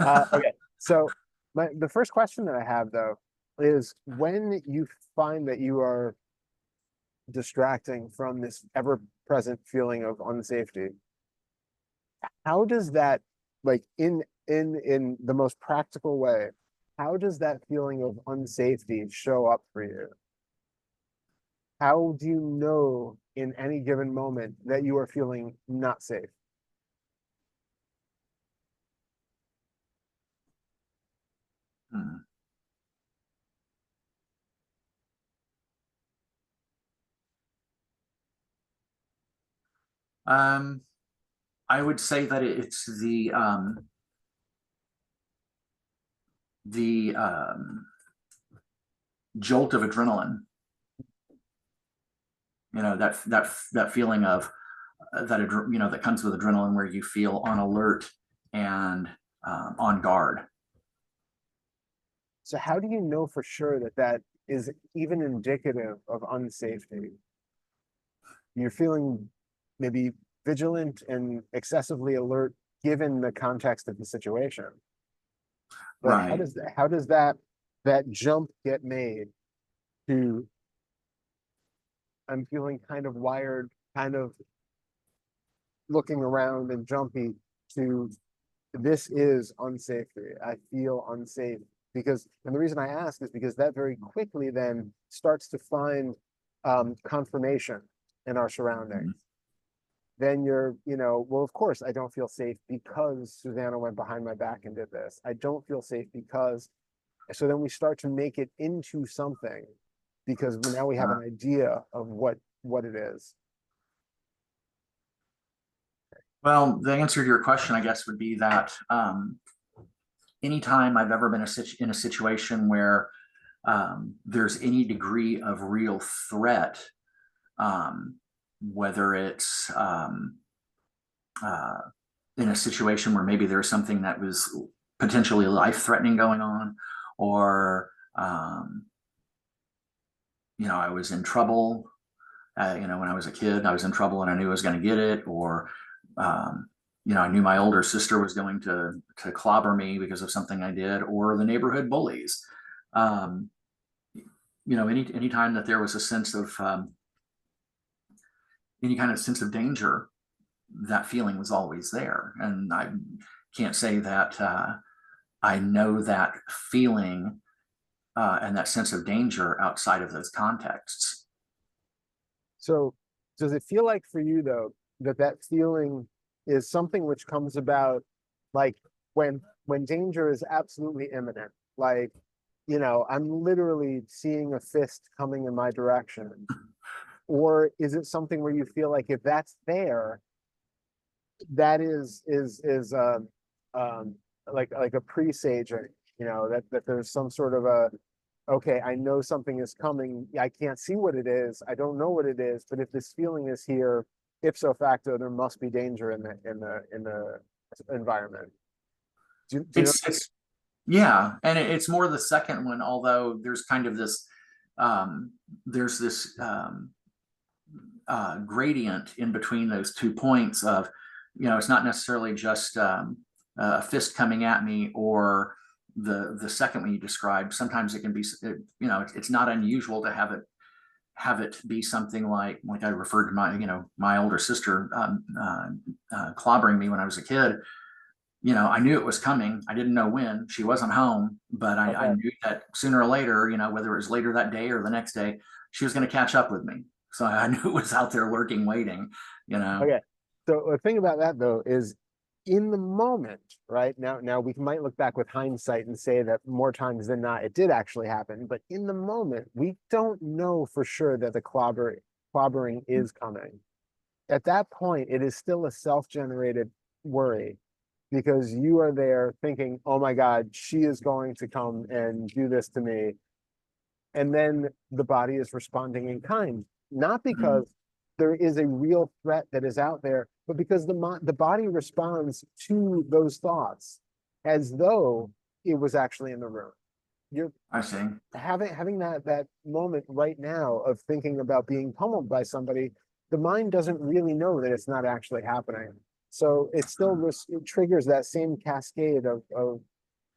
Okay, so the first question that I have though is when you find that you are distracting from this ever-present feeling of unsafety, how does that, like in the most practical way, how does that feeling of unsafety show up for you? How do you know in any given moment that you are feeling not safe? Hmm. Um, I would say that it's the jolt of adrenaline. You know, that feeling of that comes with adrenaline, where you feel on alert and on guard. So how do you know for sure that that is even indicative of unsafety? You're feeling maybe vigilant and excessively alert given the context of the situation. But Right. how does that jump get made to I'm feeling kind of wired, kind of looking around and jumpy to this is unsafe. I feel unsafe because, and the reason I ask is because that very quickly then starts to find confirmation in our surroundings. Then well, of course, I don't feel safe because Susanna went behind my back and did this. I don't feel safe because, so then we start to make it into something because now we have Uh, an idea of what it is. well, the answer to your question, I guess, would be that anytime I've ever been in a situation where there's any degree of real threat, um, whether it's uh, in a situation where maybe there's something that was potentially life-threatening going on, or I was in trouble. When I was a kid, I was in trouble and I knew I was going to get it, or um, I knew my older sister was going to clobber me because of something I did, or the neighborhood bullies. Um, any time that there was a sense of any kind of sense of danger, that feeling was always there. And I can't say that I know that feeling and that sense of danger outside of those contexts. So does it feel like for you though that that feeling is something which comes about like when danger is absolutely imminent, like I'm literally seeing a fist coming in my direction, or is it something where you feel like if that's there, that is um like a presaging, that there's some sort of a okay, I know something is coming. I can't see what it is. I don't know what it is, but if this feeling is here, ipso facto, there must be danger in the environment. Do you know? It's Yeah, and it's more the second one, although there's kind of this there's this gradient in between those 2 points of, it's not necessarily just a fist coming at me, or the second one you described. Sometimes it can be, it's not unusual to have it be something like I referred to my older sister clobbering me when I was a kid. I knew it was coming. I didn't know when. She wasn't home, but I Okay, knew that sooner or later, whether it was later that day or the next day, she was going to catch up with me. So I knew it was out there lurking, waiting, you know. okay. So the thing about that though is in the moment, right? Now we might look back with hindsight and say that more times than not it did actually happen, but in the moment we don't know for sure that the clobbering is coming. At that point, it is still a self-generated worry because you are there thinking, oh my God, she is going to come and do this to me. And then the body is responding in kind, not Mhm. because there is a real threat that is out there, but because the body responds to those thoughts as though it was actually in the room. You're I see. having that moment right now of thinking about being pummeled by somebody. The mind doesn't really know that it's not actually happening. So it still it triggers that same cascade of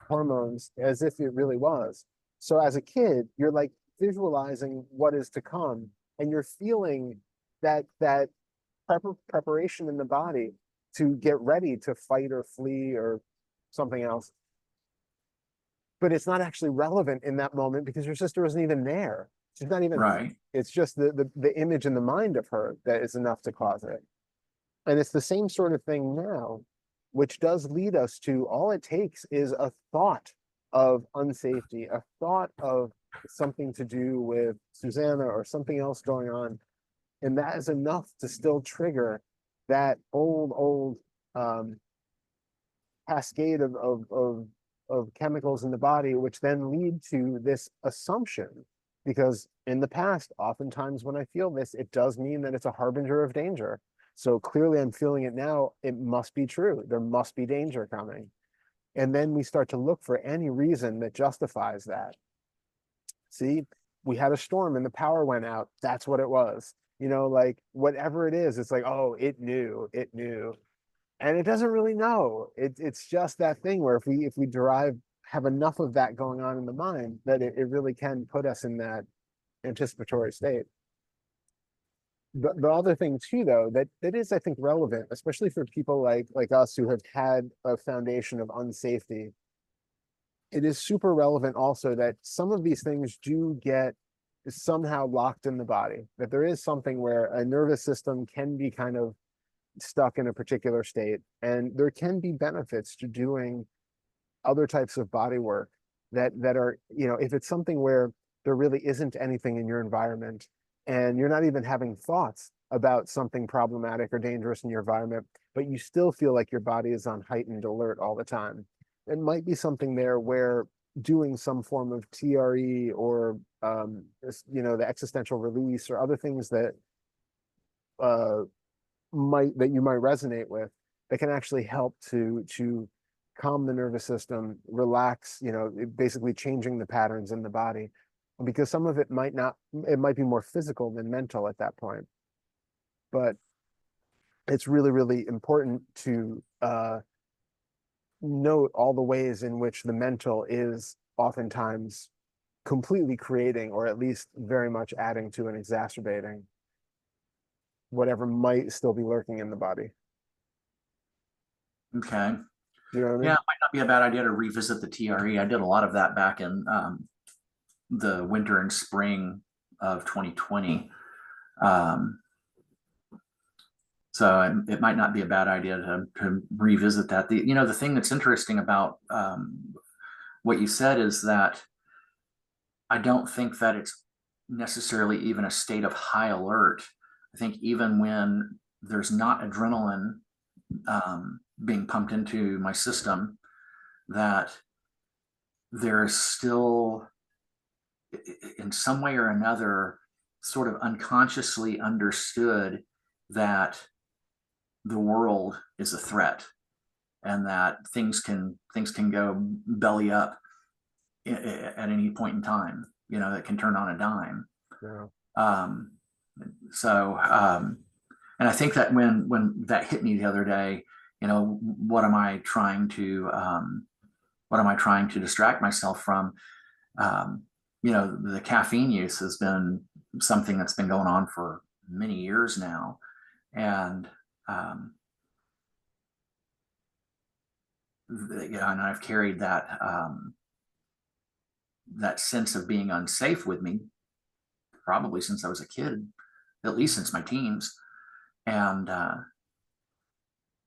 hormones as if it really was. So as a kid, you're like visualizing what is to come, and you're feeling that preparation in the body to get ready to fight or flee or something else. But it's not actually relevant in that moment because your sister isn't even there. She's not even, Right. it's just the image in the mind of her that is enough to cause it. And it's the same sort of thing now, which does lead us to all it takes is a thought of unsafety, a thought of something to do with Susanna or something else going on. And that is enough to still trigger that old cascade of chemicals in the body, which then lead to this assumption. Because in the past, oftentimes when I feel this, it does mean that it's a harbinger of danger. So clearly I'm feeling it now. It must be true. There must be danger coming. And then we start to look for any reason that justifies that. See, we had a storm and the power went out. That's what it was. You know, like whatever it is, it's like, oh, it knew, it knew. And it doesn't really know. It's just that thing where if we have enough of that going on in the mind, that it really can put us in that anticipatory state. The other thing too, though, that is, I think, relevant, especially for people like us who have had a foundation of unsafety, it is super relevant also that some of these things do get somehow locked in the body, that there is something where a nervous system can be kind of stuck in a particular state, and there can be benefits to doing other types of body work that are, you know, if it's something where there really isn't anything in your environment and you're not even having thoughts about something problematic or dangerous in your environment, but you still feel like your body is on heightened alert all the time. It might be something there where doing some form of TRE or you know, the existential release or other things that uh, that you might resonate with, that can actually help to calm the nervous system, relax, you know, basically changing the patterns in the body, because some of it might not, it might be more physical than mental at that point. But it's really, really important to note all the ways in which the mental is oftentimes completely creating, or at least very much adding to and exacerbating whatever might still be lurking in the body. Okay. Do you know what I mean? Yeah, it might not be a bad idea to revisit the TRE. I did a lot of that back in the winter and spring of 2020. So it might not be a bad idea to revisit that. The thing that's interesting about what you said is that I don't think that it's necessarily even a state of high alert. I think even when there's not adrenaline being pumped into my system, that there's still, in some way or another, sort of unconsciously understood that the world is a threat and that things can go belly up at any point in time, that can turn on a dime. Yeah. um, and I think that when that hit me the other day, what am I trying to distract myself from? The caffeine use has been something that's been going on for many years now, and and I've carried that sense of being unsafe with me probably since I was a kid, at least since my teens. And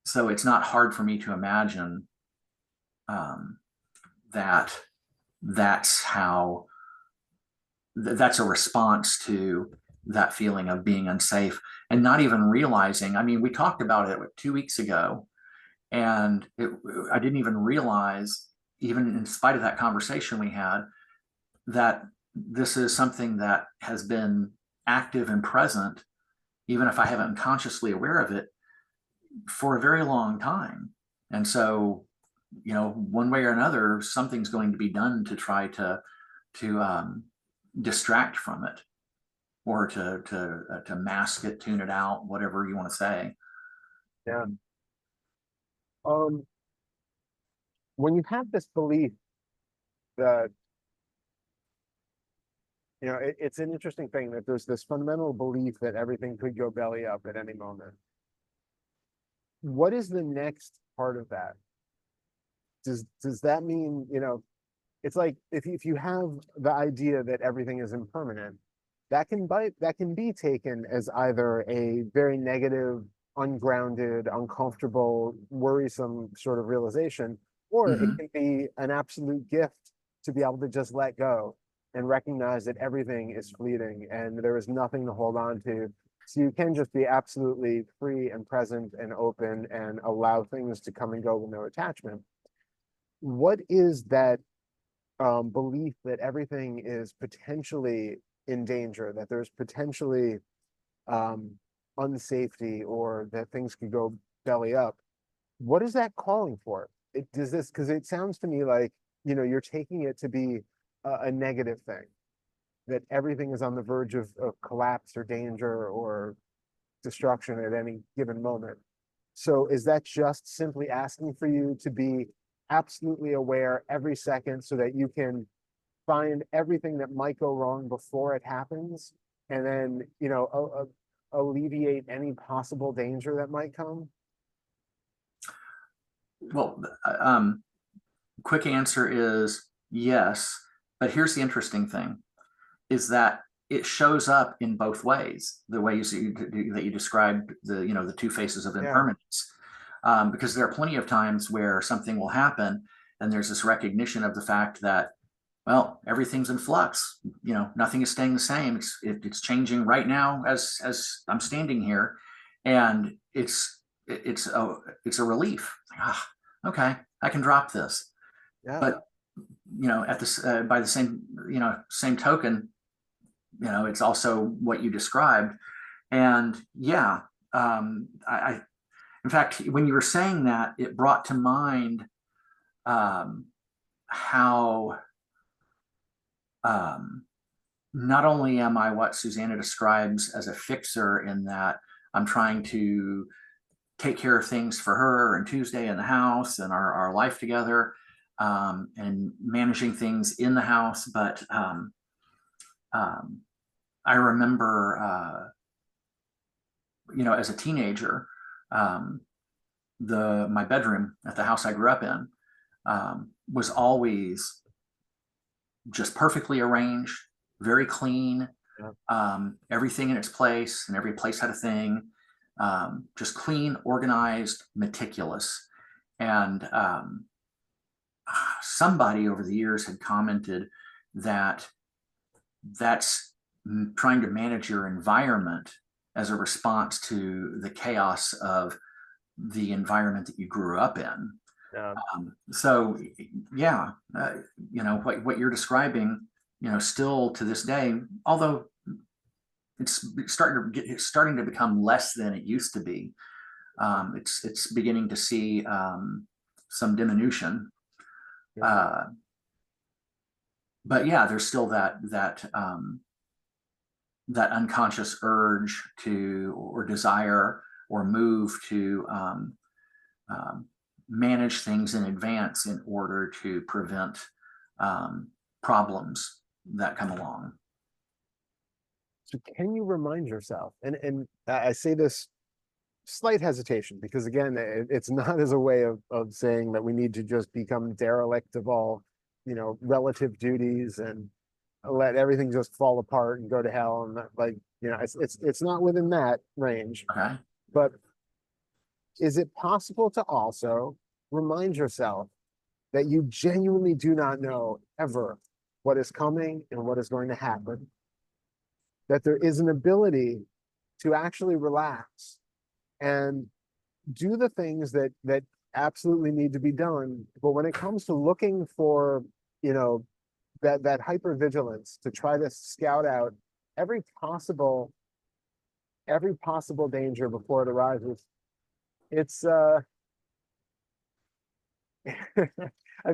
so it's not hard for me to imagine that that's a response to that feeling of being unsafe and not even realizing. I mean, we talked about it 2 weeks ago, and I didn't even realize, even in spite of that conversation we had, that this is something that has been active and present, even if I haven't been consciously aware of it, for a very long time. And so, one way or another, something's going to be done to try to distract from it, or to mask it, tune it out, whatever you want to say. Yeah. Um, when you have this belief that, it's an interesting thing that there's this fundamental belief that everything could go belly up at any moment. What is the next part of that? Does that mean, it's like if you have the idea that everything is impermanent, that can be taken as either a very negative, ungrounded, uncomfortable, worrisome sort of realization, or it Mhm. can be an absolute gift to be able to just let go and recognize that everything is fleeting and there is nothing to hold on to. So you can just be absolutely free and present and open and allow things to come and go with no attachment. What is that belief that everything is potentially in danger, that there's potentially um, unsafety, or that things could go belly up? What is that calling for? It does this because it sounds to me like you're taking it to be a negative thing, that everything is on the verge of collapse or danger or destruction at any given moment. So is that just simply asking for you to be absolutely aware every second so that you can find everything that might go wrong before it happens, and then, alleviate any possible danger that might come? Well, quick answer is yes. But here's the interesting thing is that it shows up in both ways, the ways that you described, the two faces of Yeah, impermanence. Because there are plenty of times where something will happen and there's this recognition of the fact that, well, everything's in flux. Nothing is staying the same. It's changing right now as I'm standing here, and it's a relief. Okay, I can drop this. yeah. But at this by the same token, it's also what you described. And yeah, I in fact, when you were saying that, it brought to mind how um, not only am I what Susanna describes as a fixer, in that I'm trying to take care of things for her and Tuesday in the house and our life together, and managing things in the house, but um, I remember, as a teenager, um, my bedroom at the house I grew up in was always just perfectly arranged, very clean, Yeah. everything in its place, and every place had a thing, just clean, organized, meticulous. And somebody over the years had commented that that's trying to manage your environment as a response to the chaos of the environment that you grew up in. Yeah. So yeah, what you're describing, still to this day, although it's starting to become less than it used to be. It's beginning to see some diminution. Yeah. Uh, but yeah, there's still that unconscious urge to, or desire, or move to manage things in advance in order to prevent problems that come along. So can you remind yourself, and I say this slight hesitation because, again, it's not as a way of saying that we need to just become derelict of all relative duties and let everything just fall apart and go to hell, and that, like, it's not within that range. Okay. But is it possible to also remind yourself that you genuinely do not know ever what is coming and what is going to happen, that there is an ability to actually relax and do the things that absolutely need to be done? But when it comes to looking for, that hypervigilance to try to scout out every possible danger before it arises, it's I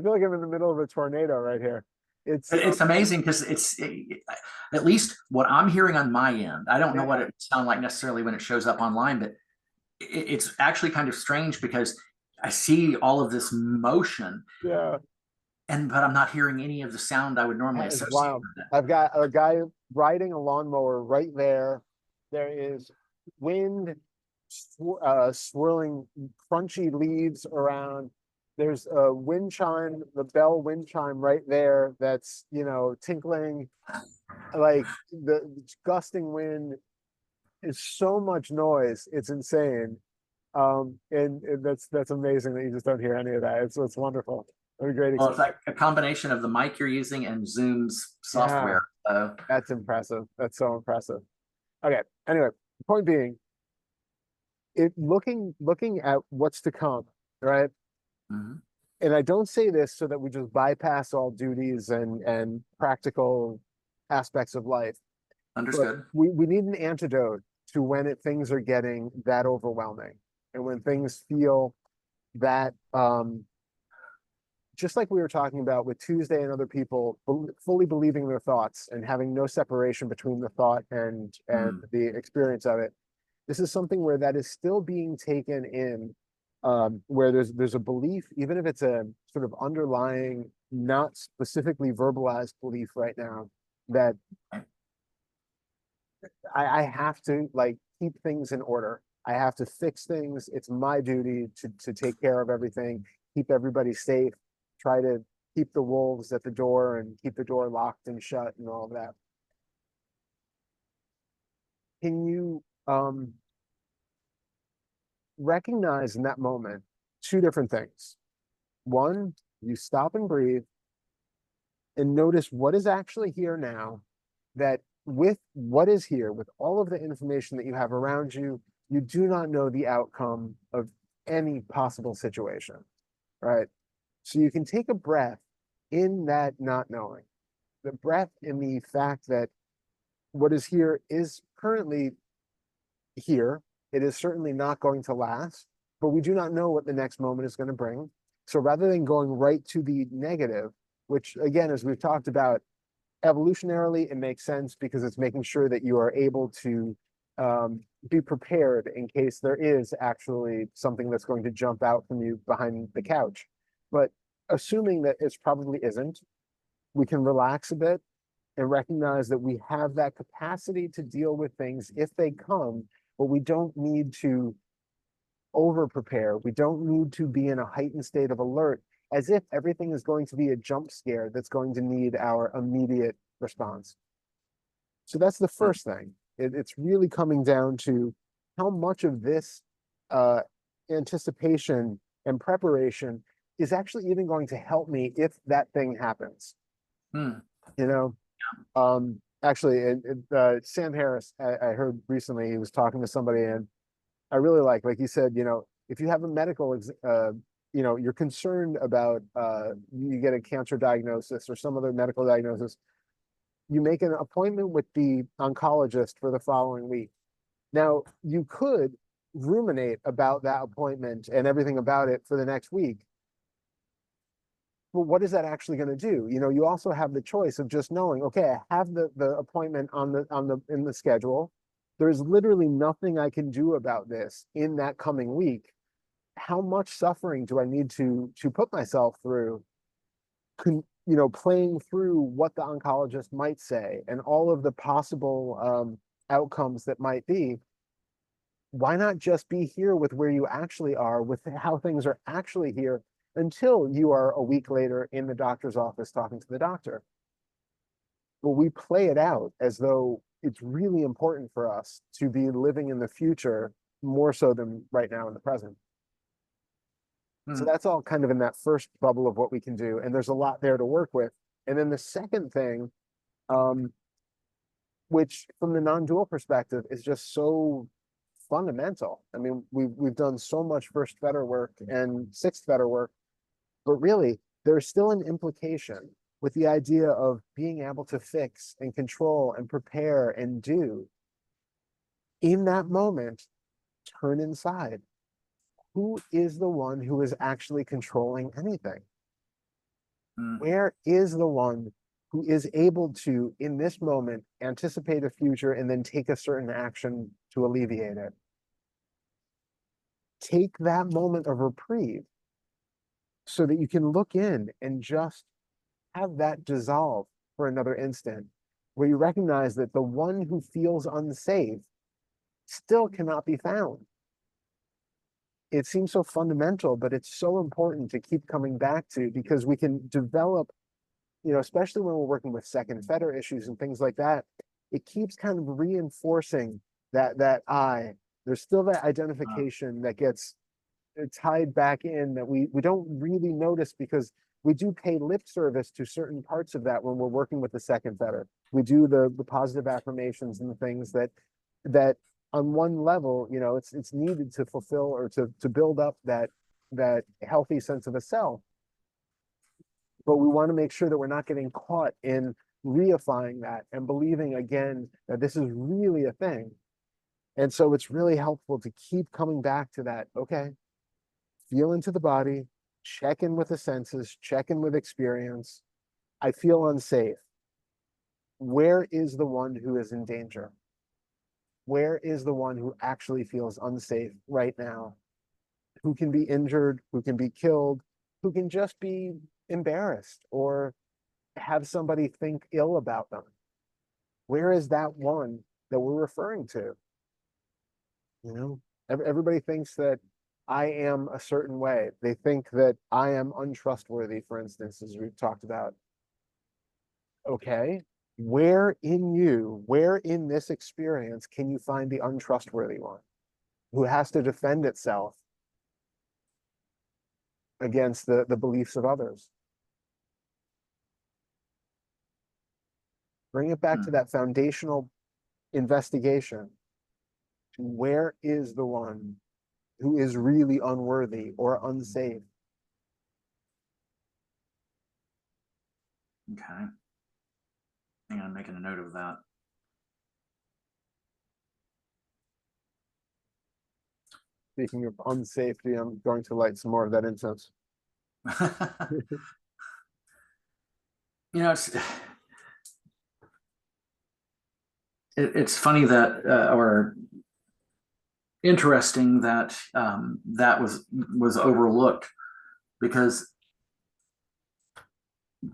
feel like I'm in the middle of a tornado right here. It's It's amazing because at least what I'm hearing on my end. I don't know what Yeah, it sounds like necessarily when it shows up online, but it's actually kind of strange because I see all of this motion, Yeah, but I'm not hearing any of the sound I would normally that is associate wild. with it. I've got a guy riding a lawnmower right there. There is wind swirling crunchy leaves around. There's a wind chime, the bell wind chime right there that's, tinkling. Like the gusting wind is so much noise. It's insane. And that's amazing that you just don't hear any of that. It's wonderful. What a great Well, it's experience. like a combination of the mic you're using and Zoom's Yeah, software. So, that's impressive. That's so impressive. Okay. Anyway, point being, looking at what's to come, right? mhm, And I don't say this so that we just bypass all duties and practical aspects of life, but understood. we need an antidote to when things are getting that overwhelming and when things feel that just like we were talking about with Tuesday and other people fully believing their thoughts and having no separation between the thought and Mm, the experience of it. This is something where that is still being taken in, where there's a belief, even if it's a sort of underlying, not specifically verbalized belief right now, that I have to like keep things in order. I have to fix things. It's my duty to take care of everything, keep everybody safe, try to keep the wolves at the door and keep the door locked and shut and all of that. Can you recognize in that moment two different things? One, you stop and breathe and notice what is actually here now, that with what is here, with all of the information that you have around you, you do not know the outcome of any possible situation, right? So you can take a breath in that not knowing, the breath in the fact that what is here is currently here. It is certainly not going to last, but we do not know what the next moment is going to bring. So rather than going right to the negative, which again, as we've talked about, evolutionarily, it makes sense because it's making sure that you are able to be prepared in case there is actually something that's going to jump out from you behind the couch. But assuming that it probably isn't, we can relax a bit and recognize that we have that capacity to deal with things if they come, but we don't need to over prepare. We don't need to be in a heightened state of alert as if everything is going to be a jump scare that's going to need our immediate response. So that's the mm, first thing. It's really coming down to how much of this uh, anticipation and preparation is actually even going to help me if that thing happens. mm, You know, actually, Sam Harris, I heard recently, he was talking to somebody, and I really like he said, if you have a medical, you're concerned about, you get a cancer diagnosis or some other medical diagnosis, you make an appointment with the oncologist for the following week. Now, you could ruminate about that appointment and everything about it for the next week. But what is that actually going to do? You also have the choice of just knowing, okay, I have the appointment in the schedule. There's literally nothing I can do about this in that coming week. How much suffering do I need to put myself through, playing through what the oncologist might say and all of the possible outcomes that might be? Why not just be here with where you actually are, with how things are actually here, until you are a week later in the doctor's office talking to the doctor? But we play it out as though it's really important for us to be living in the future more so than right now in the present. So mm, that's all kind of in that first bubble of what we can do. And there's a lot there to work with. And then the second thing, um, which from the non-dual perspective is just so fundamental. I mean, we've done so much first Fetter work and sixth Fetter work, but really there's still an implication with the idea of being able to fix and control and prepare and do. In that moment, turn inside. Who is the one who is actually controlling anything? mm. Where is the one who is able to, in this moment, anticipate a future and then take a certain action to alleviate it? Take that moment of reprieve so that you can look in and just have that dissolve for another instant, where you recognize that the one who feels unsafe still cannot be found. It seems so fundamental, but it's so important to keep coming back to, because we can develop, especially when we're working with second Fetter issues and things like that, it keeps kind of reinforcing that I. There's still that identification that gets tied back in, that we don't really notice, because we do pay lip service to certain parts of that when we're working with the second Fetter. We do the positive affirmations and the things that on one level, it's needed to fulfill or to build up that healthy sense of a self. But we want to make sure that we're not getting caught in reifying that and believing again that this is really a thing. And so it's really helpful to keep coming back to that. Okay, feel into the body, check in with the senses, check in with experience. I feel unsafe. Where is the one who is in danger? Where is the one who actually feels unsafe right now? Who can be injured, who can be killed, who can just be embarrassed or have somebody think ill about them? Where is that one that we're referring to? Everybody thinks that I am a certain way. They think that I am untrustworthy, for instance, as we've talked about. Okay, where in this experience can you find the untrustworthy one who has to defend itself against the beliefs of others? Bring it back to that foundational investigation. Where is the one who is really unworthy or unsafe? Okay. Hang on, I'm making a note of that. Speaking of unsafety, I'm going to light some more of that incense. It's funny that, or interesting that that was overlooked, because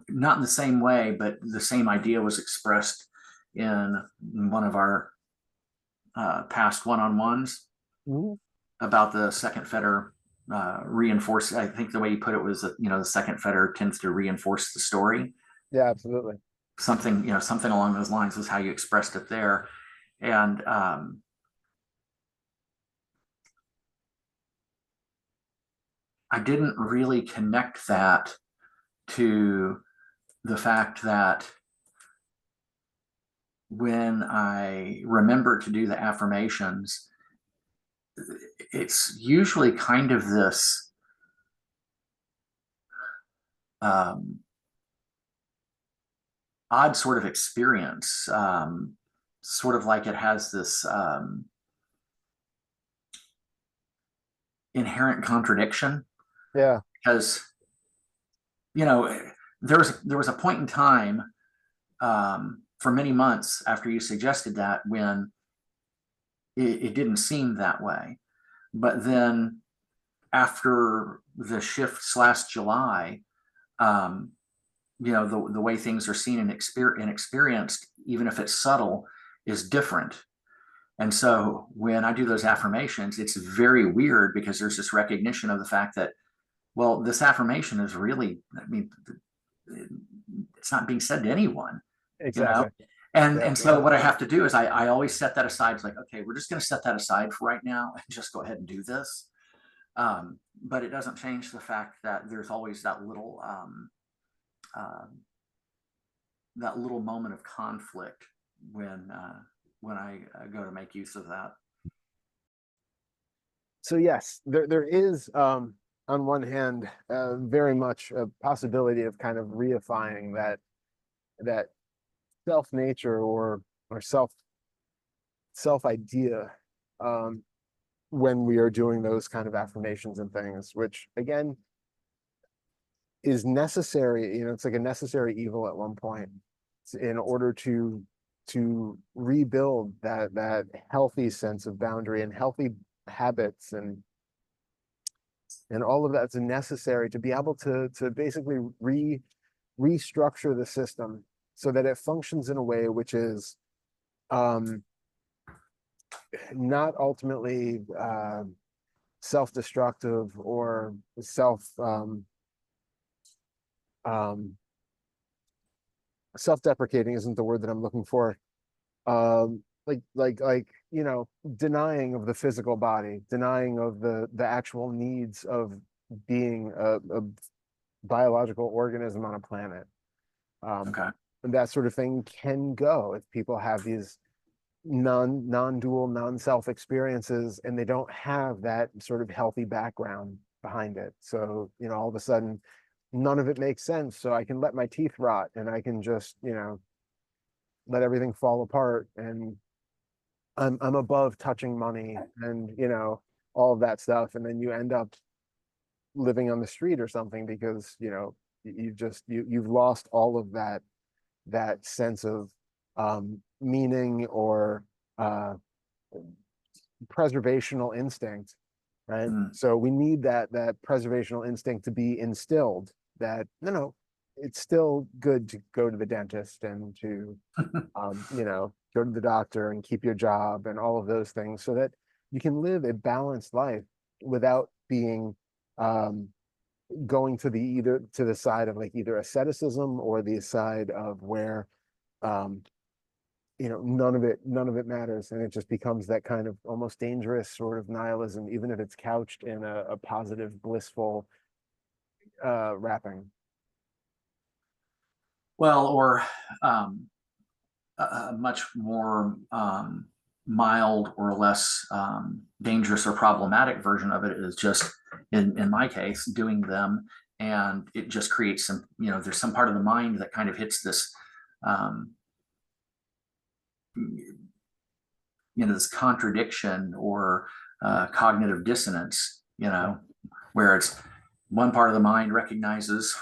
not in the same way, but the same idea was expressed in one of our past one-on-ones about the second Fetter reinforce. I think the way you put it was that, the second Fetter tends to reinforce the story. Yeah, absolutely. Something along those lines was how you expressed it there. And I didn't really connect that to the fact that when I remember to do the affirmations, it's usually kind of this odd sort of experience, sort of like it has this inherent contradiction. Yeah. Because, there was a point in time for many months after you suggested that when it didn't seem that way. But then after the shifts last July, the way things are seen and experienced, even if it's subtle, is different. And so when I do those affirmations, it's very weird, because there's this recognition of the fact that, well, this affirmation is really, it's not being said to anyone. Exactly. And so what I have to do is I always set that aside. It's like, okay, we're just going to set that aside for right now and just go ahead and do this. But it doesn't change the fact that there's always that little moment of conflict when I go to make use of that. So yes, there is on one hand very much a possibility of kind of reifying that self nature or self idea when we are doing those kind of affirmations and things, which again is necessary. It's like a necessary evil at one point in order to rebuild that healthy sense of boundary and healthy habits. And And all of that's necessary to be able to basically restructure the system so that it functions in a way which is um, not ultimately self-destructive or um, self-deprecating isn't the word that I'm looking for. Like you know, denying of the physical body, denying of the actual needs of being a biological organism on a planet. Okay. And that sort of thing can go if people have these non-dual, non-self experiences and they don't have that sort of healthy background behind it. So, you know, all of a sudden none of it makes sense. So I can let my teeth rot and I can just, you know, let everything fall apart and I'm above touching money and, you know, all of that stuff. And then you end up living on the street or something because, you know, you've lost all of that sense of meaning or preservational instinct, right? Mm. So we need that preservational instinct to be instilled. That no, it's still good to go to the dentist and to you know, go to the doctor and keep your job and all of those things, so that you can live a balanced life without being um, going to the either to the side of like either asceticism or the side of where um, you know, none of it matters, and it just becomes that kind of almost dangerous sort of nihilism, even if it's couched in a positive, blissful wrapping. Well, or um, a much more mild or less dangerous or problematic version of it is just, in my case, doing them, and it just creates some, you know, there's some part of the mind that kind of hits this, um, you know, this contradiction or cognitive dissonance, you know, where it's one part of the mind recognizes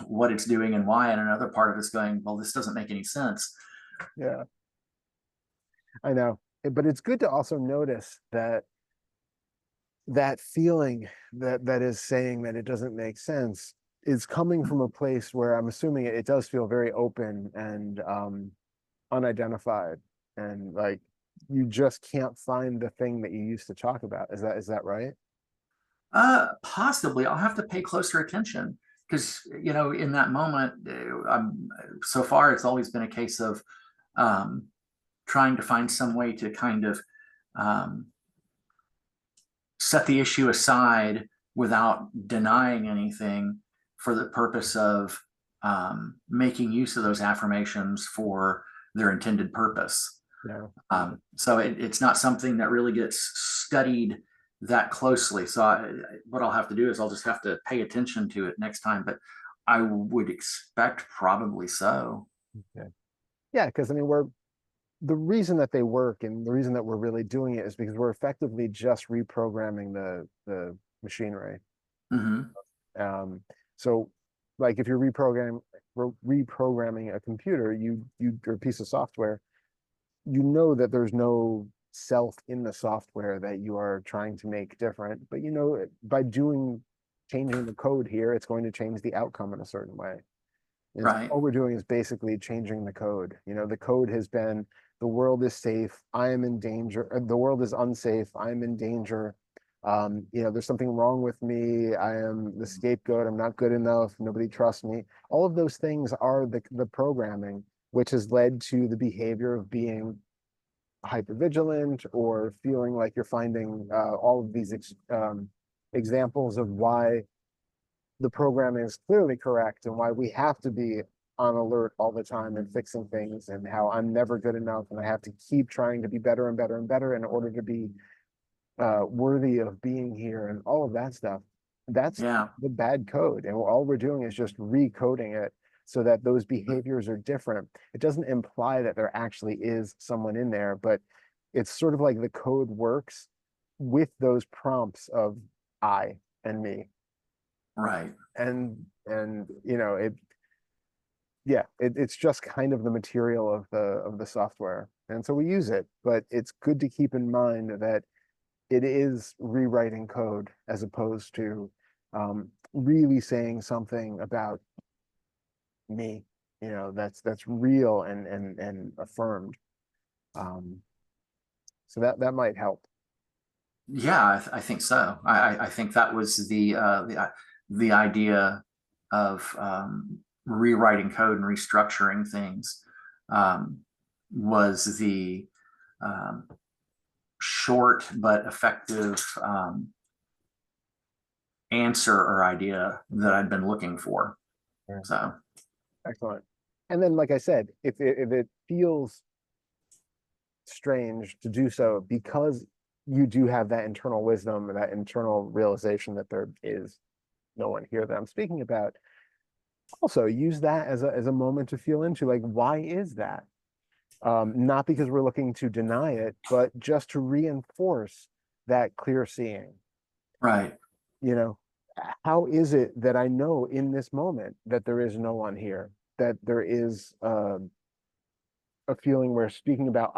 what it's doing and why, and another part of it's going, well, this doesn't make any sense. Yeah, I know. But it's good to also notice that that feeling that is saying that it doesn't make sense is coming from a place where I'm assuming it does feel very open and unidentified, and like you just can't find the thing that you used to talk about. Is that right? Possibly, I'll have to pay closer attention because, you know, in that moment, so far it's always been a case of um, trying to find some way to kind of um, set the issue aside without denying anything for the purpose of making use of those affirmations for their intended purpose. Yeah. So it's not something that really gets studied that closely. So what I'll have to do is I'll just have to pay attention to it next time. But I would expect probably so. Okay. Yeah, because I mean we're the reason that they work and the reason that we're really doing it is because we're effectively just reprogramming the machinery. Hmm. Um, so like if you're reprogramming a computer, you or a piece of software, you know that there's no self in the software that you are trying to make different, but you know by changing the code here, it's going to change the outcome in a certain way. And so Right. all we're doing is basically changing the code. You know, the code has been the world is safe, I am in danger, the world is unsafe, I'm in danger. You know, there's something wrong with me, I am the scapegoat, I'm not good enough, nobody trusts me. All of those things are the programming, which has led to the behavior of being hypervigilant or feeling like you're finding all of these examples of why the programming is clearly correct and why we have to be on alert all the time and fixing things, and how I'm never good enough and I have to keep trying to be better and better and better in order to be worthy of being here and all of that stuff. That's Yeah. the bad code. And all we're doing is just recoding it so that those behaviors are different. It doesn't imply that there actually is someone in there, but it's sort of like the code works with those prompts of I and me. Right. And you know, it's just kind of the material of the software. And so we use it, but it's good to keep in mind that it is rewriting code as opposed to really saying something about me, that's real and affirmed. So that might help. Yeah, I think so. I think that was the idea of rewriting code and restructuring things, was the um, short but effective answer or idea that I'd been looking for. Yeah. So, Excellent. And then, like I said, if it feels strange to do so because you do have that internal wisdom and that internal realization that there is no one here that I'm speaking about, also use that as a moment to feel into, like, why is that? Not because we're looking to deny it, but just to reinforce that clear seeing. right. You know, how is it that I know in this moment that there is no one here, that there is a feeling where speaking about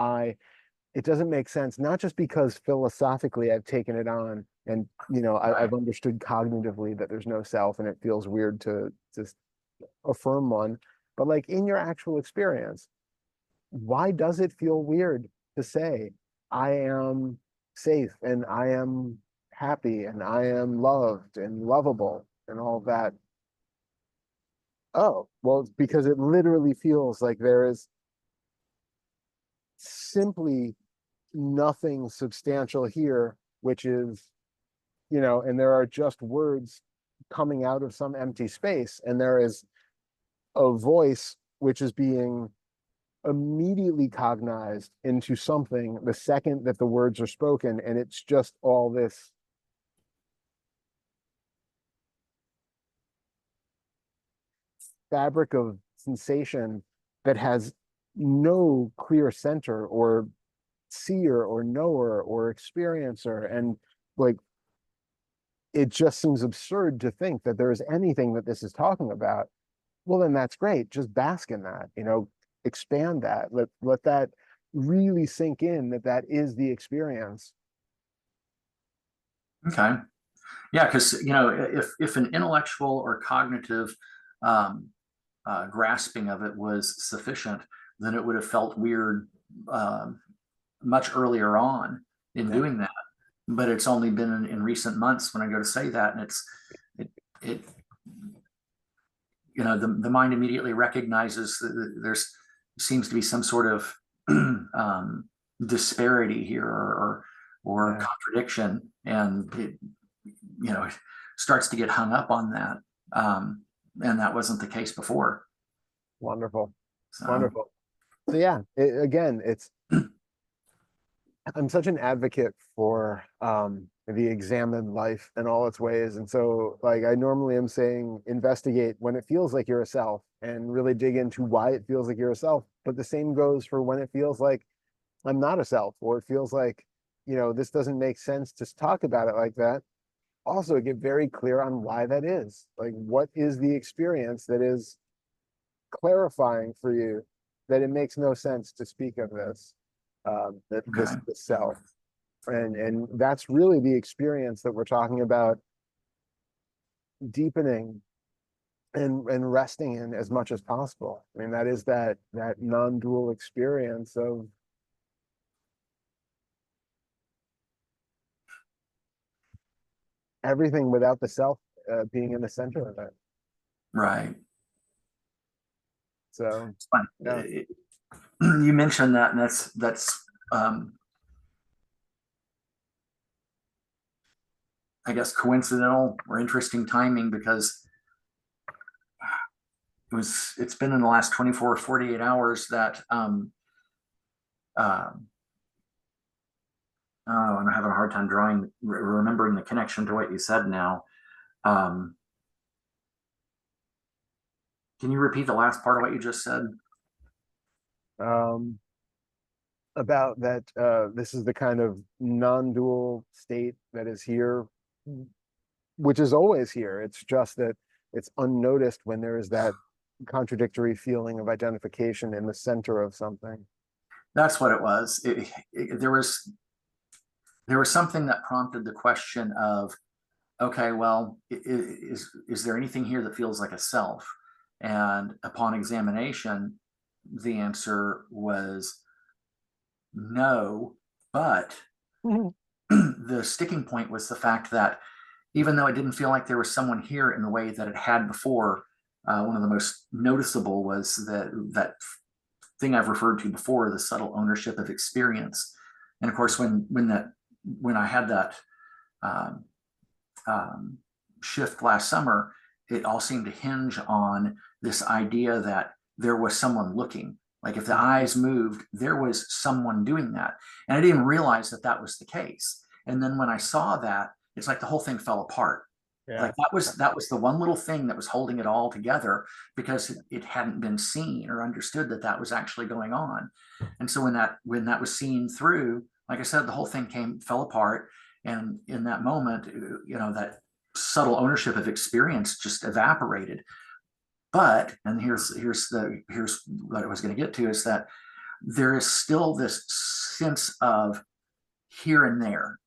it doesn't make sense, not just because philosophically I've taken it on and, I've understood cognitively that there's no self and it feels weird to just affirm one, but like in your actual experience, why does it feel weird to say, I am safe and I am happy and I am loved and lovable and all that? Oh, well, it's because it literally feels like there is simply nothing substantial here, which is, and there are just words coming out of some empty space, and there is a voice which is being immediately cognized into something the second that the words are spoken, and it's just all this fabric of sensation that has no clear center or seer or knower or experiencer, and like it just seems absurd to think that there is anything that this is talking about. Well, then that's great. Just bask in that, expand that. Let that really sink in that that is the experience. Okay. Yeah, because if an intellectual or cognitive um, grasping of it was sufficient, then it would have felt weird much earlier on in Yeah. doing that. But it's only been in recent months when I go to say that, and it the mind immediately recognizes that there's seems to be some sort of disparity here or Yeah. contradiction, and it starts to get hung up on that, and that wasn't the case before. Wonderful. So, Wonderful. So yeah, again, I'm such an advocate for the examined life and all its ways. And so like I normally am saying investigate when it feels like you're a self and really dig into why it feels like you're a self. But the same goes for when it feels like I'm not a self, or it feels like, this doesn't make sense to talk about it like that. Also get very clear on why that is. Like what is the experience that is clarifying for you that it makes no sense to speak of this, that okay. this self, and that's really the experience that we're talking about deepening and resting in as much as possible. I mean, that is that non-dual experience of everything without the self being in the center of it. Right. So It's fun. yeah. You mentioned that, and that's I guess coincidental or interesting timing, because it's been in the last 24 or 48 hours that uh, oh, I'm having a hard time remembering the connection to what you said now. Um, can you repeat the last part of what you just said? um about that this is the kind of non-dual state that is here, which is always here. It's just that it's unnoticed when there is that contradictory feeling of identification in the center of something. That's what it was. There was there was something that prompted the question of, okay, well, is there anything here that feels like a self? And upon examination, the answer was no, but Mhm. the sticking point was the fact that even though it didn't feel like there was someone here in the way that it had before, one of the most noticeable was that thing I've referred to before, the subtle ownership of experience. And of course, when I had that um, shift last summer, it all seemed to hinge on this idea that there was someone looking. Like if the eyes moved, there was someone doing that. And I didn't realize that that was the case. And then when I saw that, it's like the whole thing fell apart. Yeah. Like that was the one little thing that was holding it all together because it hadn't been seen or understood that that was actually going on. And so when that was seen through, like I said, the whole thing fell apart. And in that moment, that subtle ownership of experience just evaporated. But, and here's what I was going to get to, is that there is still this sense of here and there.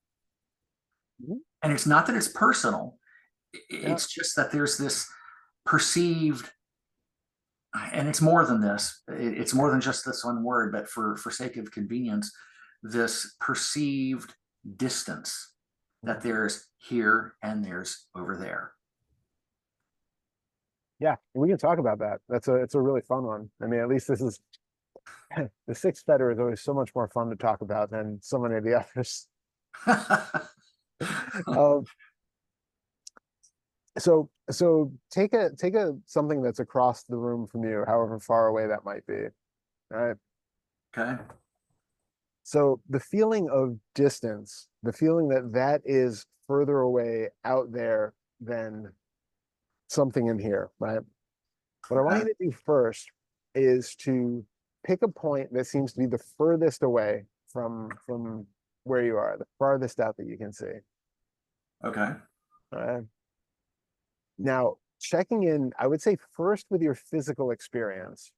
Mhm. And it's not that it's personal, Yeah. it's just that there's this perceived, and it's more than this, it's more than just this one word, but for sake of convenience, this perceived distance that there's here and there's over there. Yeah, we can talk about that. It's a really fun one. I mean, at least this is the sixth Fetter is always so much more fun to talk about than so many of the others. Um, so take a something that's across the room from you, however far away that might be. All right. Okay. So the feeling of distance, the feeling that that is further away out there than something in here, right? What I want Okay. you to do first is to pick a point that seems to be the furthest away from where you are, the farthest out that you can see. Okay. All right. Now, checking in, I would say first with your physical experience.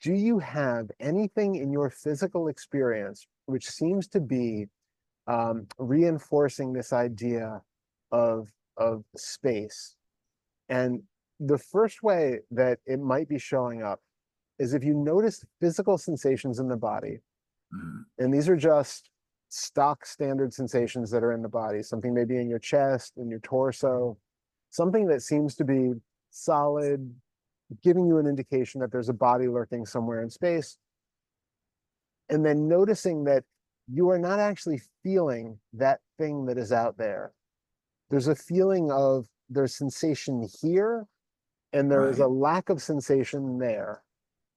Do you have anything in your physical experience which seems to be reinforcing this idea of space? And the first way that it might be showing up is if you notice physical sensations in the body, Mhm. and these are just stock standard sensations that are in the body, something maybe in your chest, in your torso, something that seems to be solid, giving you an indication that there's a body lurking somewhere in space. And then noticing that you are not actually feeling that thing that is out there. There's a feeling of there's sensation here, and there is a Right. lack of sensation there,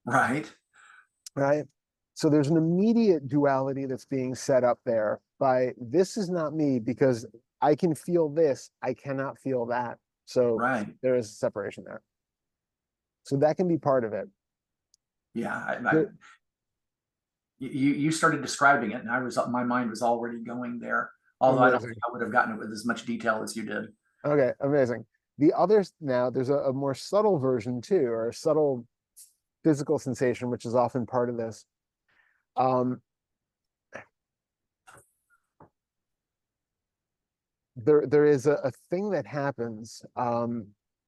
Right. right? So there's an immediate duality that's being set up there by this is not me because I can feel this, I cannot feel that. So Right. there is a separation there. So that can be part of it. Yeah. The, You started describing it, and my mind was already going there. Although I don't think amazing. I would have gotten it with as much detail as you did. Okay, amazing. The others now, there's a more subtle version too, or a subtle physical sensation, which is often part of this. Um, there is a thing that happens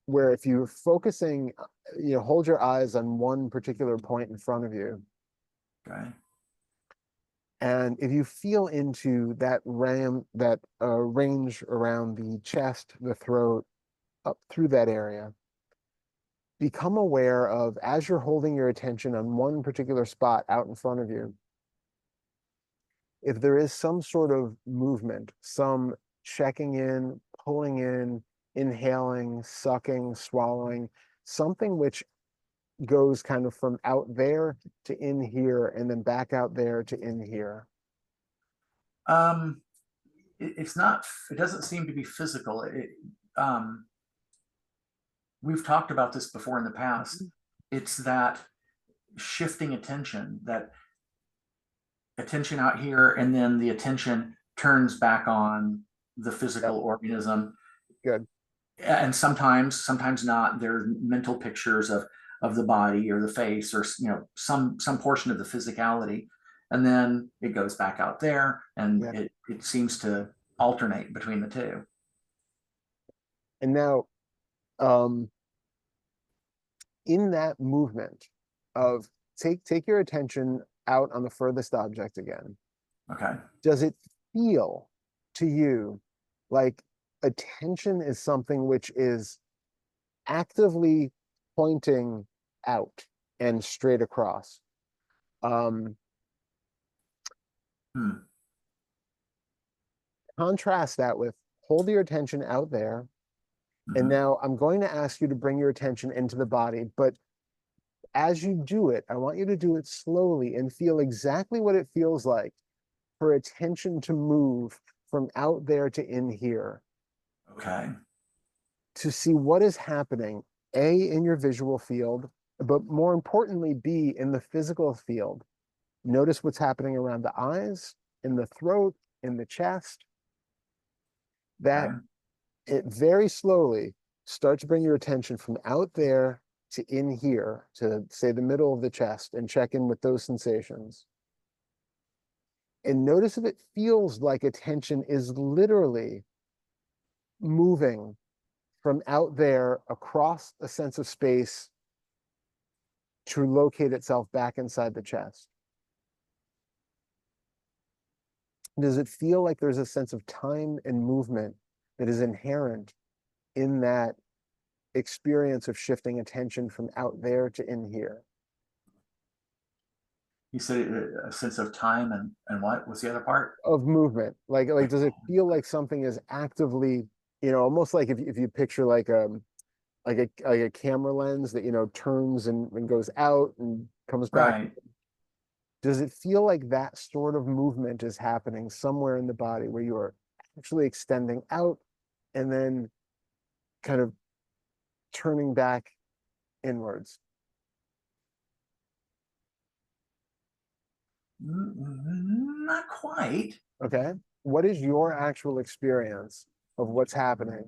where if you're focusing, hold your eyes on one particular point in front of you, Okay. and if you feel into that range around the chest, the throat, up through that area, become aware of as you're holding your attention on one particular spot out in front of you, if there is some sort of movement, some checking in, pulling in, inhaling, sucking, swallowing, something which goes kind of from out there to in here and then back out there to in here. Um, it's not. It doesn't seem to be physical. Um, we've talked about this before in the past. It's that shifting attention, that attention out here, and then the attention turns back on the Yep, physical organism. good. And sometimes not. There are mental pictures of the body or the face, or some portion of the physicality. and then it goes back out there, and Yeah. it seems to alternate between the two. And now, um, in that movement of take your attention out on the furthest object again, Okay. does it feel to you like attention is something which is actively pointing out and straight across? Um, Hmm. Contrast that with hold your attention out there. And Mhm. now I'm going to ask you to bring your attention into the body, but as you do it, I want you to do it slowly and feel exactly what it feels like for attention to move from out there to in here, Okay. to see what is happening, A, in your visual field, but more importantly, B, in the physical field. Notice what's happening around the eyes, in the throat, in the chest. That Okay. it very slowly start to bring your attention from out there to in here, to say the middle of the chest, and check in with those sensations. And notice if it feels like attention is literally moving from out there across a sense of space to locate itself back inside the chest. Does it feel like there's a sense of time and movement that is inherent in that experience of shifting attention from out there to in here? You said a sense of time, and what was the other part? Of movement, like does it feel like something is actively, almost like if you picture like a camera lens that turns and goes out and comes back? Right. Does it feel like that sort of movement is happening somewhere in the body where you are actually extending out and then kind of turning back inwards? Not quite. Okay. What is your actual experience of what's happening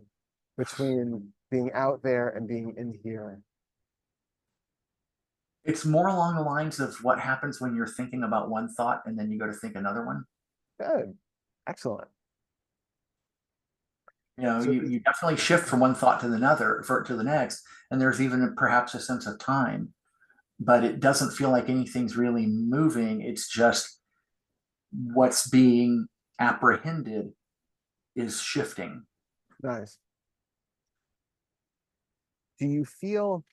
between being out there and being in here? It's more along the lines of what happens when you're thinking about one thought and then you go to think another one. Good. Excellent. You know, So you definitely shift from one thought to another, to the next, and there's even perhaps a sense of time, but it doesn't feel like anything's really moving. It's just what's being apprehended is shifting. nice. Do you feel,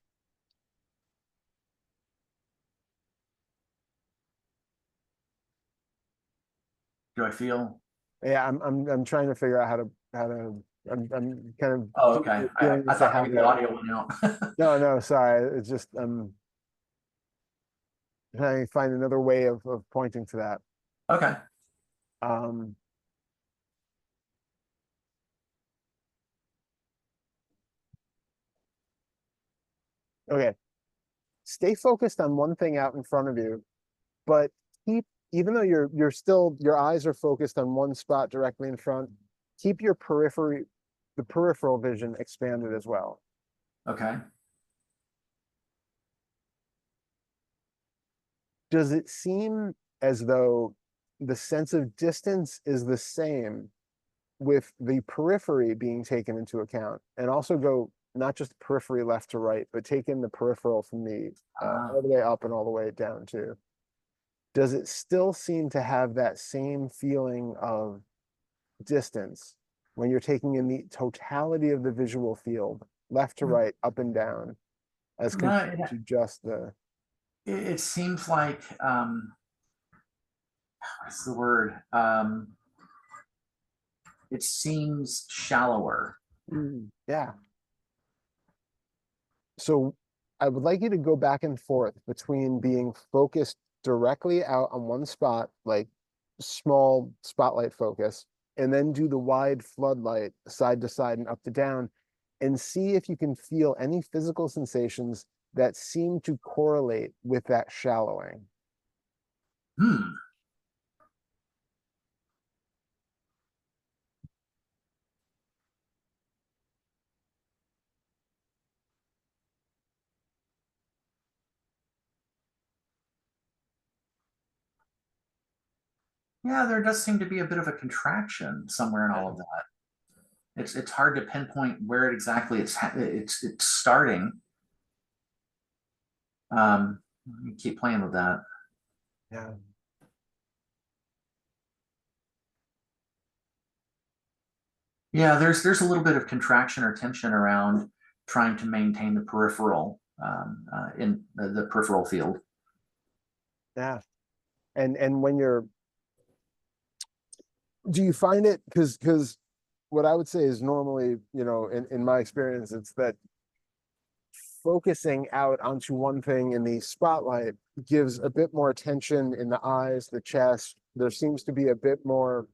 Do I feel? yeah, I'm trying to figure out how to I'm kind of Oh, okay. feeling I as to thought how maybe the to. audio went out. No, no, sorry. It's just I'm trying to find another way of pointing to that. Okay. Um, okay. Stay focused on one thing out in front of you, but keep, even though you're still, your eyes are focused on one spot directly in front, keep your the peripheral vision expanded as well. Okay. Does it seem as though the sense of distance is the same with the periphery being taken into account, and also go not just periphery left to right, but take in the peripheral from the Ah. all the way up and all the way down too? Does it still seem to have that same feeling of distance when you're taking in the totality of the visual field, left to right, up and down, as No, compared to just the? it seems like what's the word? It seems shallower. Yeah. So I would like you to go back and forth between being focused directly out on one spot, like small spotlight focus, and then do the wide floodlight side to side and up to down, and see if you can feel any physical sensations that seem to correlate with that shallowing. Hmm. Yeah, there does seem to be a bit of a contraction somewhere in all of that. It's hard to pinpoint where exactly it's starting. You keep playing with that. Yeah. Yeah, there's a little bit of contraction or tension around trying to maintain the peripheral in the peripheral field. Yeah. And when you're, do you find it, because what I would say is normally, you know, in my experience, it's that focusing out onto one thing in the spotlight gives a bit more attention in the eyes, the chest. There seems to be a bit more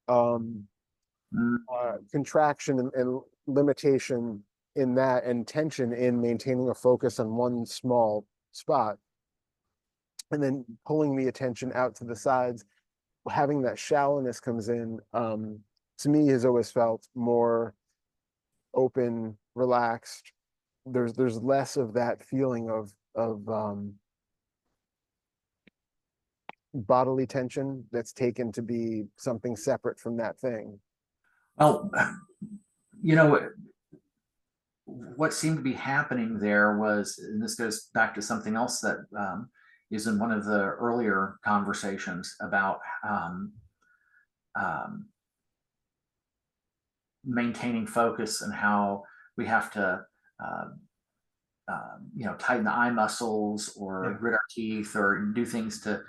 um Mm. contraction and limitation in that, and tension in maintaining a focus on one small spot, and then pulling the attention out to the sides. Having that shallowness comes in, to me, has always felt more open, relaxed. There's less of that feeling of bodily tension that's taken to be something separate from that thing. Well, you know, what seemed to be happening there was, and this goes back to something else that is in one of the earlier conversations about um, maintaining focus and how we have to, uh, tighten the eye muscles or Yeah. grit our teeth or do things to,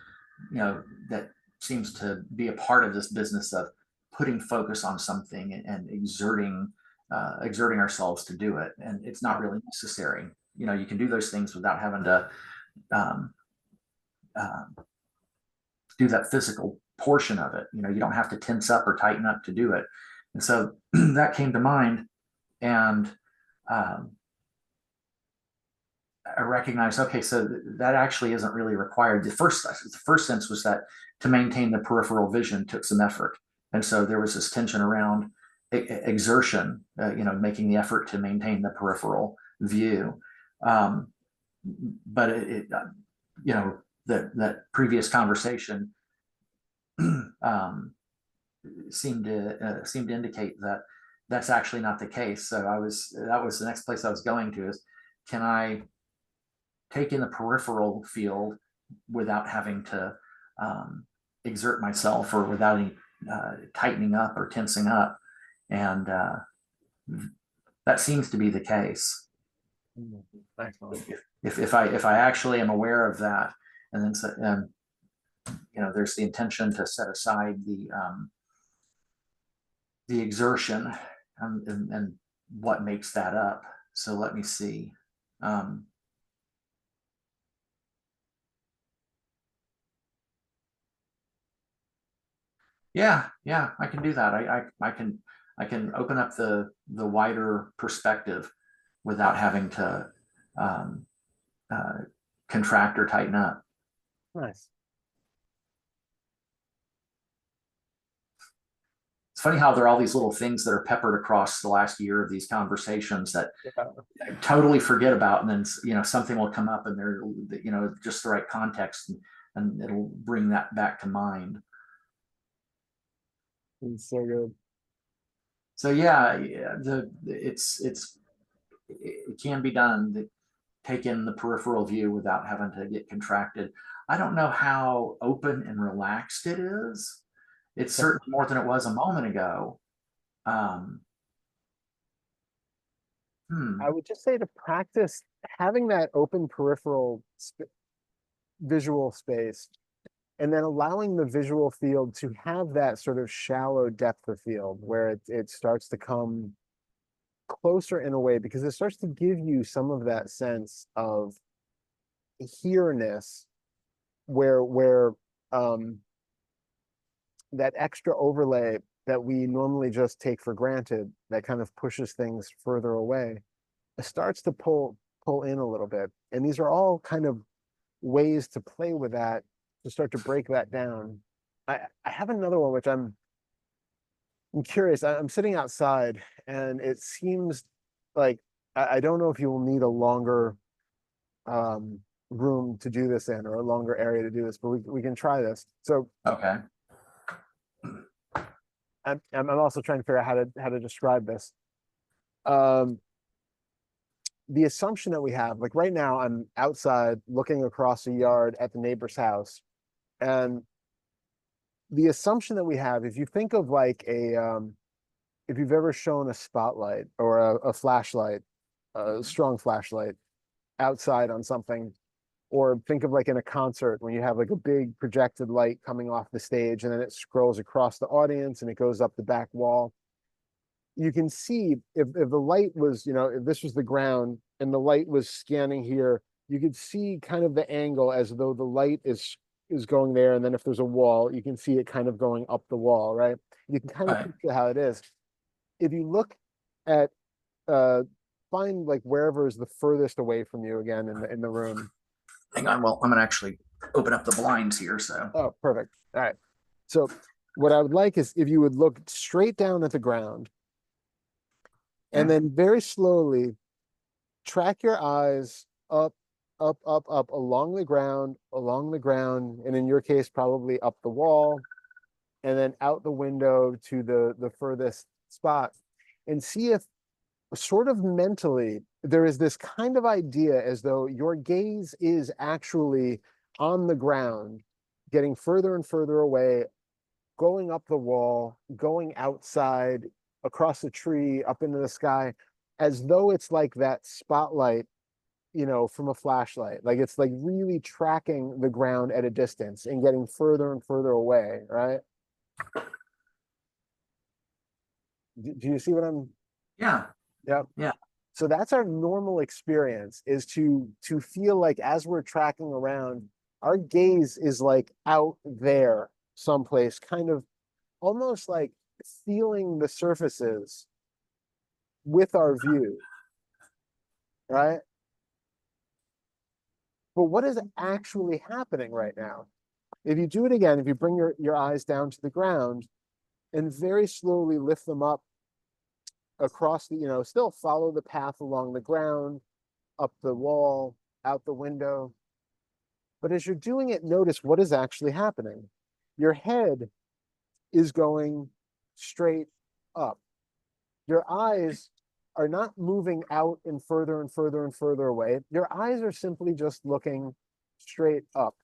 that seems to be a part of this business of putting focus on something and exerting ourselves to do it. And it's not really necessary. You can do those things without having to um, uh, do that physical portion of it. You don't have to tense up or tighten up to do it. And so that came to mind, and um, I recognized, okay, so that actually isn't really required. The first sense was that to maintain the peripheral vision took some effort, and so there was this tension around exertion, making the effort to maintain the peripheral view. But that previous conversation um, seemed to indicate that that's actually not the case. So that was the next place I was going to is, can I take in the peripheral field without having to exert myself or without any tightening up or tensing up, and that seems to be the case. Excellent. If I actually am aware of that, and then there's the intention to set aside the exertion, and what makes that up. So let me see. Yeah, I can do that. I can open up the wider perspective without having to um, uh, contract or tighten up. Nice. It's funny how there are all these little things that are peppered across the last year of these conversations that Yeah. I totally forget about, and then something will come up, and they're just the right context, and it'll bring that back to mind. It's so good. So yeah, it can be done to take in the peripheral view without having to get contracted. I don't know how open and relaxed it is. It's certainly more than it was a moment ago. Um, I would just say to practice having that open peripheral visual space, and then allowing the visual field to have that sort of shallow depth of field where it starts to come closer in a way, because it starts to give you some of that sense of here-ness, where um that extra overlay that we normally just take for granted, that kind of pushes things further away, it starts to pull in a little bit. And these are all kind of ways to play with that, to start to break that down. I have another one which I'm curious. I'm sitting outside, and it seems like I don't know if you will need a longer room to do this in, or a longer area to do this, but we can try this. So Okay. I'm also trying to figure out how to describe this. Um, the assumption that we have, like right now, I'm outside looking across a yard at the neighbor's house, and the assumption that we have, if you think of like if you've ever shown a spotlight or a flashlight, a strong flashlight outside on something, or think of like in a concert when you have like a big projected light coming off the stage and then it scrolls across the audience and it goes up the back wall. You can see if the light was, if this was the ground and the light was scanning here, you could see kind of the angle as though the light is going there, and then if there's a wall, you can see it kind of going up the wall, right? You can kind of Right. picture how it is. If you look at find like wherever is the furthest away from you again in the room. Hang on. Well, I'm gonna actually open up the blinds here. So Oh, perfect. All right. So what I would like is if you would look straight down at the ground and okay. then very slowly track your eyes up, up along the ground, and in your case, probably up the wall, and then out the window to the furthest spot, and see if sort of mentally there is this kind of idea as though your gaze is actually on the ground, getting further and further away, going up the wall, going outside, across the tree, up into the sky, as though it's like that spotlight, from a flashlight. Like it's like really tracking the ground at a distance and getting further and further away, right? Do you see what I'm? Yeah. Yep. Yeah. So that's our normal experience, is to feel like as we're tracking around, our gaze is like out there someplace, kind of almost like feeling the surfaces with our view, right? But what is actually happening right now? If you do it again, if you bring your eyes down to the ground and very slowly lift them up across the, still follow the path along the ground, up the wall, out the window. But as you're doing it, notice what is actually happening. Your head is going straight up. Your eyes are not moving out and further and further and further away. Your eyes are simply just looking straight up.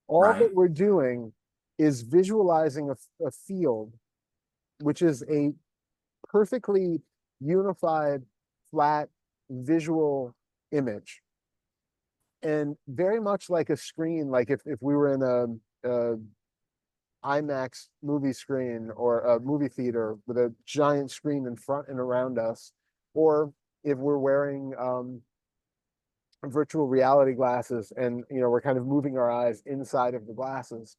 All that Right. we're doing is visualizing a field, which is a perfectly unified, flat, visual image. And very much like a screen, like if we were in a IMAX movie screen or a movie theater with a giant screen in front and around us, or if we're wearing virtual reality glasses and we're kind of moving our eyes inside of the glasses,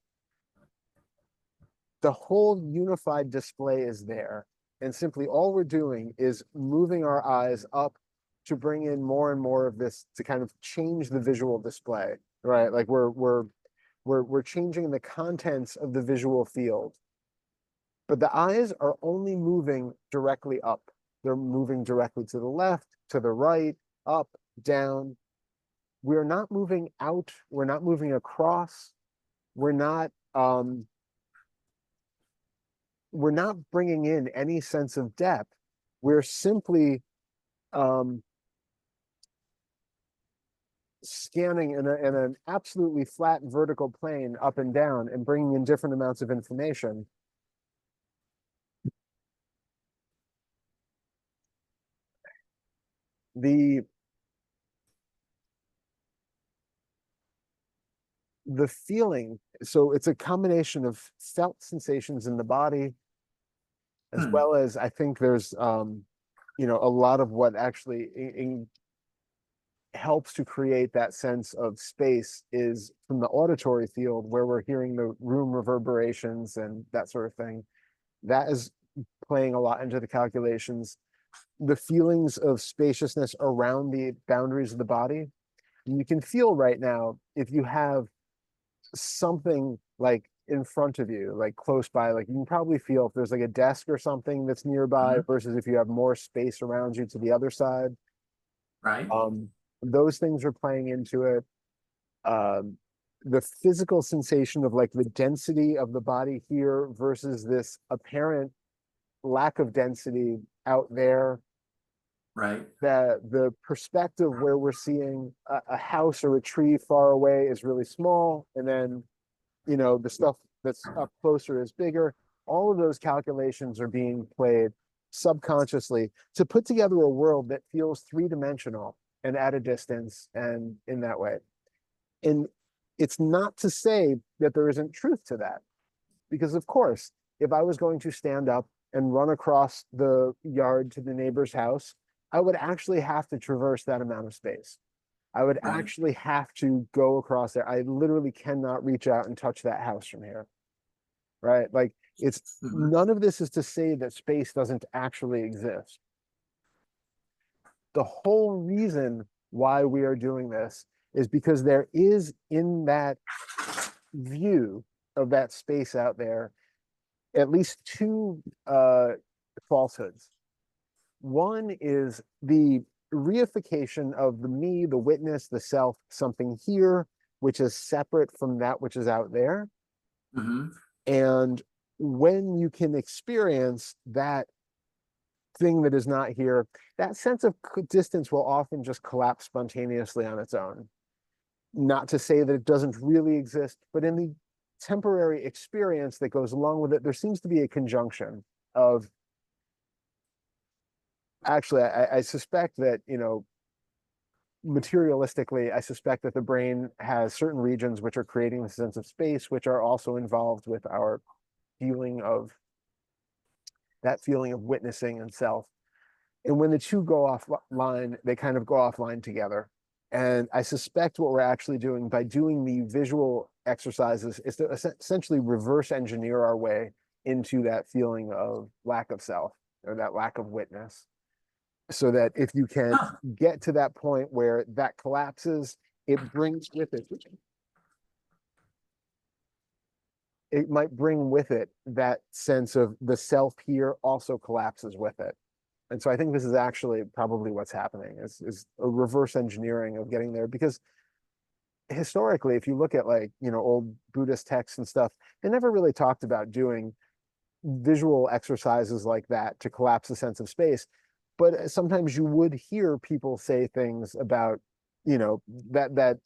the whole unified display is there, and simply all we're doing is moving our eyes up to bring in more and more of this to kind of change the visual display, right? Like we're changing the contents of the visual field, but the eyes are only moving directly up. They're moving directly to the left, to the right, up, down. We're not moving out. We're not moving across. We're not we're not bringing in any sense of depth. We're simply um, scanning in an absolutely flat vertical plane up and down and bringing in different amounts of information. The the feeling, so it's a combination of felt sensations in the body, as Hmm. well as I think there's a lot of what actually helps to create that sense of space is from the auditory field, where we're hearing the room reverberations and that sort of thing. That is playing a lot into the calculations. The feelings of spaciousness around the boundaries of the body. You can feel right now if you have something like in front of you, like close by, like you can probably feel if there's like a desk or something that's nearby Mhm. versus if you have more space around you to the other side. Right. Um, those things are playing into it. Um, the physical sensation of like the density of the body here versus this apparent lack of density out there. Right. The perspective where we're seeing a house or a tree far away is really small, and then the stuff that's up closer is bigger. All of those calculations are being played subconsciously to put together a world that feels three-dimensional and at a distance and in that way. And it's not to say that there isn't truth to that, because of course, if I was going to stand up and run across the yard to the neighbor's house, I would actually have to traverse that amount of space. I would Right. actually have to go across there. I literally cannot reach out and touch that house from here. Right? Like it's Mhm. none of this is to say that space doesn't actually exist. The whole reason why we are doing this is because there is in that view of that space out there at least two falsehoods. One is the reification of the me, the witness, the self, something here, which is separate from that which is out there. Mhm. And when you can experience that thing that is not here, that sense of distance will often just collapse spontaneously on its own. Not to say that it doesn't really exist, but in the temporary experience that goes along with it, there seems to be a conjunction of actually, I suspect that, materialistically, I suspect that the brain has certain regions which are creating the sense of space, which are also involved with our feeling of that feeling of witnessing and self. And when the two go offline, they kind of go offline together. And I suspect what we're actually doing by doing the visual exercises is to essentially reverse engineer our way into that feeling of lack of self or that lack of witness. So that if you can Huh. get to that point where that collapses, it brings with it, it might bring with it that sense of the self here also collapses with it. And so I think this is actually probably what's happening is a reverse engineering of getting there, because historically, if you look at like, old Buddhist texts and stuff, they never really talked about doing visual exercises like that to collapse a sense of space. But sometimes you would hear people say things about, that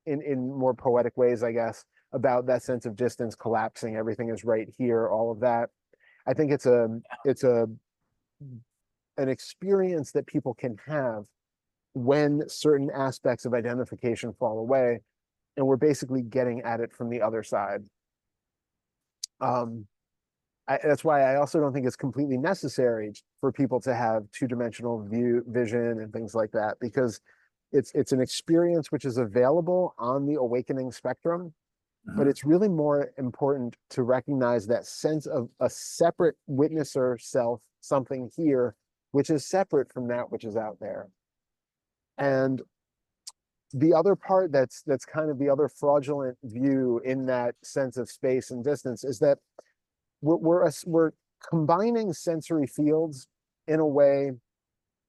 in more poetic ways, I guess, about that sense of distance collapsing, everything is right here, all of that. I think it's an experience that people can have when certain aspects of identification fall away, and we're basically getting at it from the other side. um, that's why I also don't think it's completely necessary for people to have two-dimensional vision and things like that, because it's an experience which is available on the awakening spectrum, but Mhm. it's really more important to recognize that sense of a separate witnesser self, something here, which is separate from that which is out there. And the other part that's kind of the other fraudulent view in that sense of space and distance is that we're combining sensory fields in a way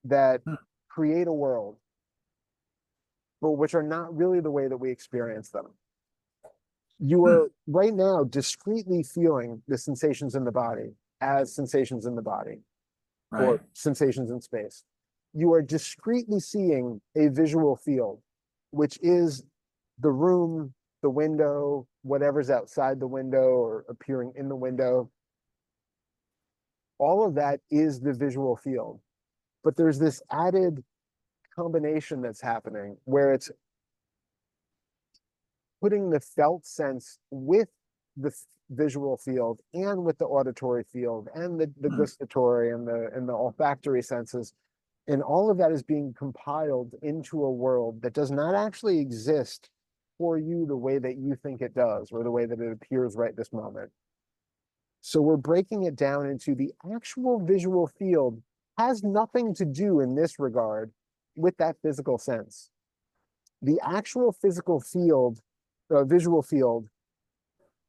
that Hmm. create a world, but which are not really the way that we experience them. You Hmm. are right now discretely feeling the sensations in the body as sensations in the body or Right. sensations in space. You are discretely seeing a visual field, which is the room, the window, whatever's outside the window or appearing in the window. All of that is the visual field. But there's this added combination that's happening where it's putting the felt sense with the visual field and with the auditory field and the Hmm. gustatory and the olfactory senses. And all of that is being compiled into a world that does not actually exist for you the way that you think it does, or the way that it appears right this moment. So we're breaking it down into the actual visual field has nothing to do in this regard with that physical sense. The actual physical field, visual field,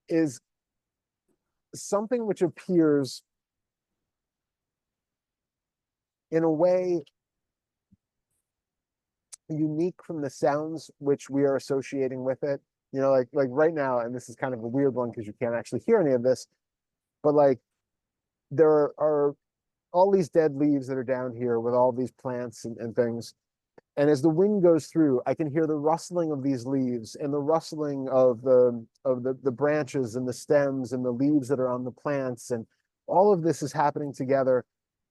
is something which appears in a way unique from the sounds which we are associating with it. You know, like right now, and this is kind of a weird one because you can't actually hear any of this, but like there are all these dead leaves that are down here with all these plants and things. And as the wind goes through, I can hear the rustling of these leaves and the rustling of the branches and the stems and the leaves that are on the plants. And all of this is happening together.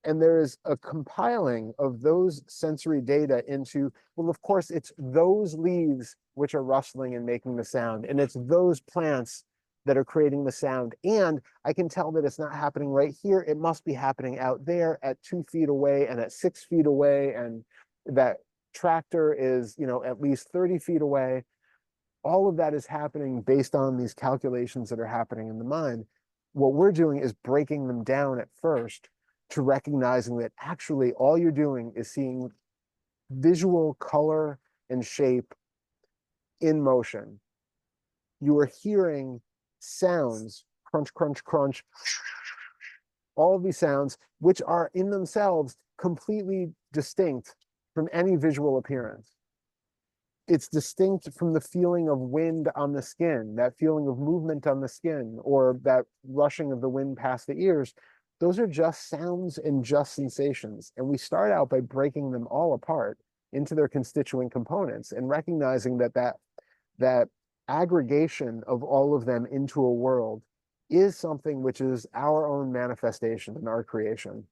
And there is a compiling of those sensory data into, well, of course, it's those leaves which are rustling and making the sound. And it's those plants that are creating the sound. And I can tell that it's not happening right here. It must be happening out there at 2 feet away and at 6 feet away. And that tractor is, you know, at least 30 feet away. All of that is happening based on these calculations that are happening in the mind. What we're doing is breaking them down at first to recognizing that actually all you're doing is seeing visual color and shape in motion. You are hearing sounds, crunch, crunch, crunch, all of these sounds, which are in themselves completely distinct from any visual appearance. It's distinct from the feeling of wind on the skin, that feeling of movement on the skin, or that rushing of the wind past the ears. Those are just sounds and just sensations. And we start out by breaking them all apart into their constituent components and recognizing that aggregation of all of them into a world is something which is our own manifestation and our creation.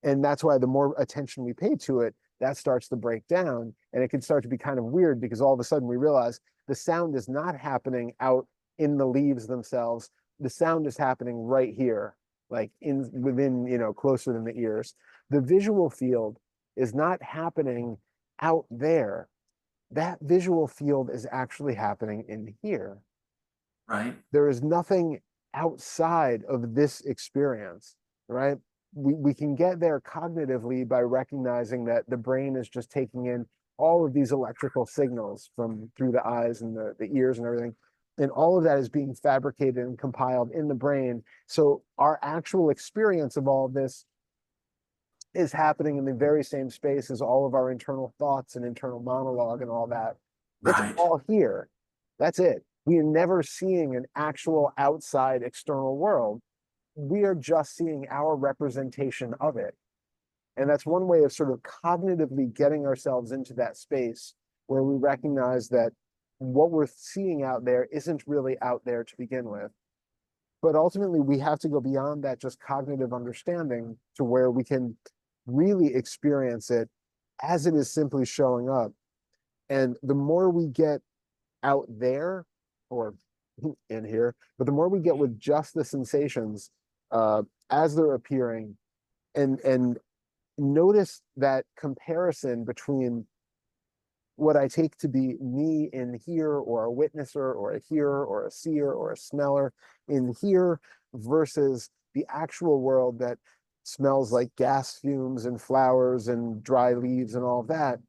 And that's why the more attention we pay to it, that starts to break down. And it can start to be kind of weird because all of a sudden we realize the sound is not happening out in the leaves themselves. The sound is happening right here, like within, you know, closer than the ears. The visual field is not happening out there. That visual field is actually happening in here. Right. There is nothing outside of this experience, right? We can get there cognitively by recognizing that the brain is just taking in all of these electrical signals from through the eyes and the ears and everything. And all of that is being fabricated and compiled in the brain. So our actual experience of all of this is happening in the very same space as all of our internal thoughts and internal monologue and all that. It's Right. all here. That's it. We are never seeing an actual outside external world. We are just seeing our representation of it. And that's one way of sort of cognitively getting ourselves into that space where we recognize that what we're seeing out there isn't really out there to begin with. But ultimately, we have to go beyond that just cognitive understanding to where we can really experience it as it is simply showing up. And the more we get out there or in here, but the more we get with just the sensations as they're appearing and notice that comparison between what I take to be me in here, or a witnesser, or a hearer, or a seer, or a smeller in here, versus the actual world that smells like gas fumes and flowers and dry leaves and all of that.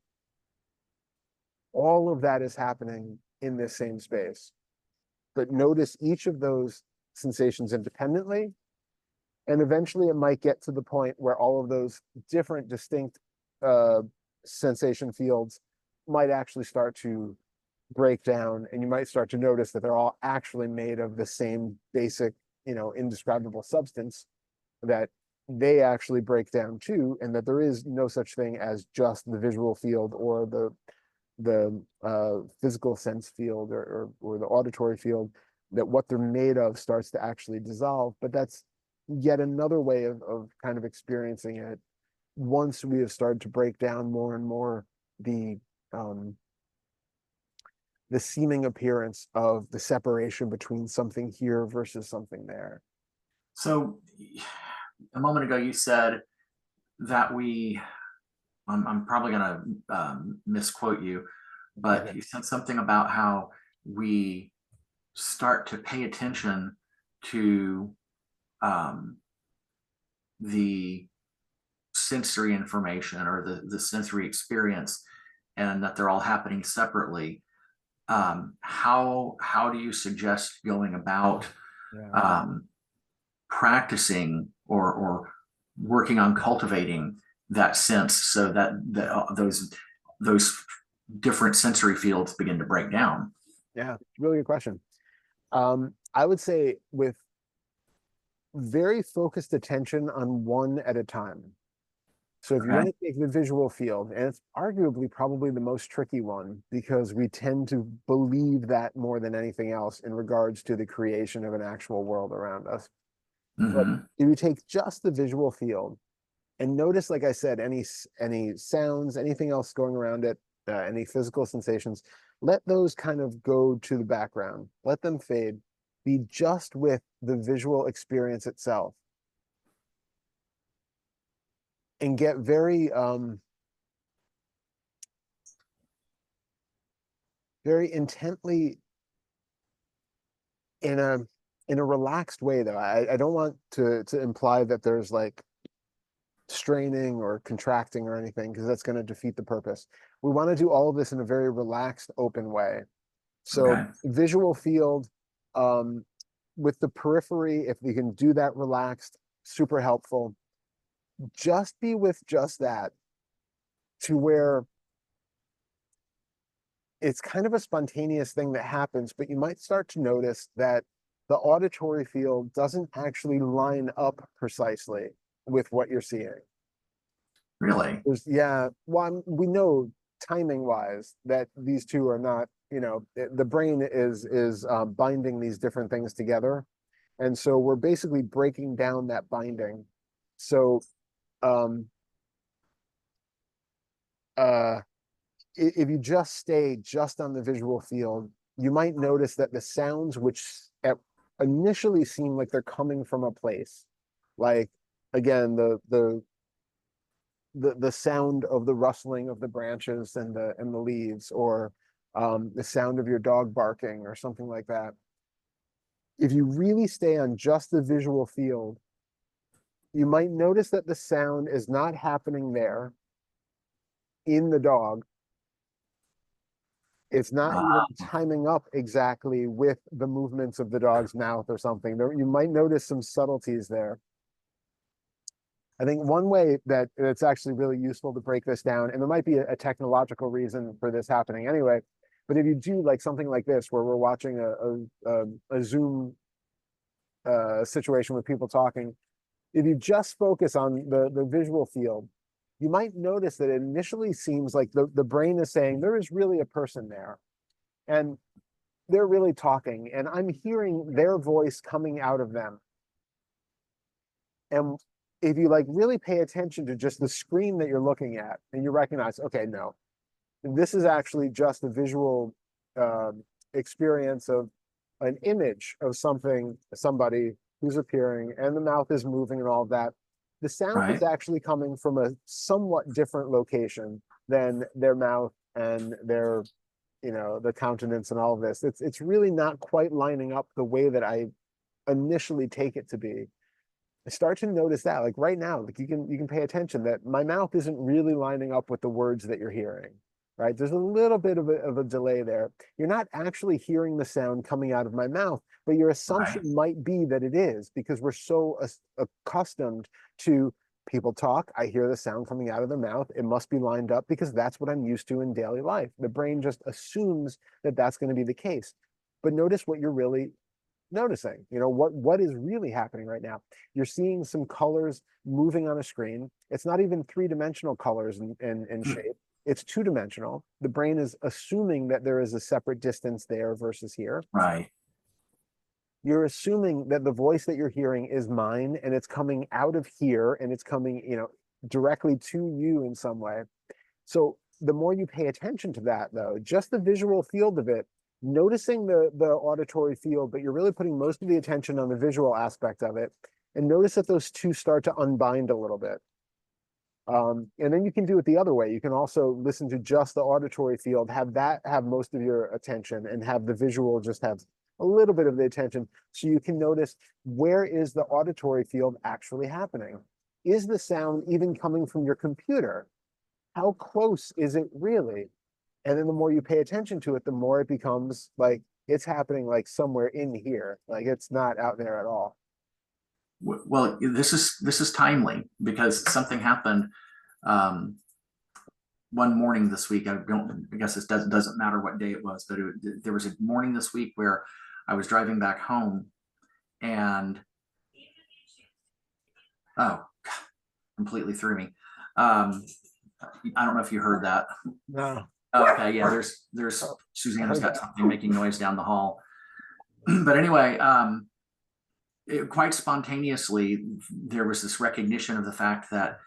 All of that is happening in this same space. But notice each of those sensations independently. And eventually it might get to the point where all of those different distinct sensation fields might actually start to break down, and you might start to notice that they're all actually made of the same basic, you know, indescribable substance, that they actually break down too, and that there is no such thing as just the visual field or the physical sense field or the auditory field, that what they're made of starts to actually dissolve. But that's yet another way of kind of experiencing it once we have started to break down more and more the seeming appearance of the separation between something here versus something there. So a moment ago, you said that I'm probably going to misquote you, but Okay. you said something about how we start to pay attention to the sensory information or the sensory experience, and that they're all happening separately. How do you suggest going about Yeah. practicing or working on cultivating that sense, so that those those different sensory fields begin to break down? Yeah, really good question. I would say with very focused attention on one at a time. So if you're going Okay. to take the visual field, and it's arguably probably the most tricky one because we tend to believe that more than anything else in regards to the creation of an actual world around us. But Hmm. if you take just the visual field and notice, like I said, any sounds, anything else going around it, any physical sensations, let those kind of go to the background. Let them fade. Be just with the visual experience itself, and get very intently in a relaxed way. Though I don't want to imply that there's like straining or contracting or anything, because that's going to defeat the purpose. We want to do all of this in a very relaxed, open way. So Okay. visual field, um, with the periphery, if we can do that relaxed, super helpful. Just be with just that, to where it's kind of a spontaneous thing that happens, but you might start to notice that the auditory field doesn't actually line up precisely with what you're seeing. Really? Yeah, one, we know timing wise that these two are not, the brain is binding these different things together. And so we're basically breaking down that binding. So um, uh, if you just stay just on the visual field, you might notice that the sounds which initially seem like they're coming from a place, like again, the sound of the rustling of the branches and the leaves, or the sound of your dog barking or something like that. If you really stay on just the visual field, you might notice that the sound is not happening there in the dog. It's not even Uh, timing up exactly with the movements of the dog's mouth or something. There, you might notice some subtleties there. I think one way that it's actually really useful to break this down, and there might be a technological reason for this happening anyway, but if you do like something like this, where we're watching a Zoom situation with people talking, if you just focus on the visual field, you might notice that it initially seems like the brain is saying there is really a person there, and they're really talking, and I'm hearing their voice coming out of them. And if you like really pay attention to just the screen that you're looking at, and you recognize, okay, no, this is actually just a visual experience of an image of somebody who's appearing, and the mouth is moving and all of that. The sound is right. actually coming from a somewhat different location than their mouth and their, the countenance and all of this. It's really not quite lining up the way that I initially take it to be. I start to notice that, like right now, like you can pay attention that my mouth isn't really lining up with the words that you're hearing, right? There's a little bit of a delay there. You're not actually hearing the sound coming out of my mouth, but your Right. assumption might be that it is, because we're so accustomed to people talk. I hear the sound coming out of their mouth. It must be lined up because that's what I'm used to in daily life. The brain just assumes that that's going to be the case. But notice what you're really noticing. What is really happening right now. You're seeing some colors moving on a screen. It's not even three-dimensional colors and Hmm. shape. It's two-dimensional. The brain is assuming that there is a separate distance there versus here. Right. You're assuming that the voice that you're hearing is mine, and it's coming out of here, and it's coming, directly to you in some way. So the more you pay attention to that, though, just the visual field of it, noticing the auditory field, but you're really putting most of the attention on the visual aspect of it, and notice that those two start to unbind a little bit. And then you can do it the other way. You can also listen to just the auditory field, have that have most of your attention, and have the visual just have a little bit of the attention, so you can notice, where is the auditory field actually happening? Is the sound even coming from your computer? How close is it really? And then the more you pay attention to it, the more it becomes like it's happening like somewhere in here, like it's not out there at all. Well, this is timely because something happened um, one morning this week. I guess it doesn't matter what day it was, but there was a morning this week where I was driving back home, and oh, completely threw me. I don't know if you heard that. No. Okay, yeah, there's Susanna's got something making noise down the hall. But anyway, quite spontaneously, there was this recognition of the fact that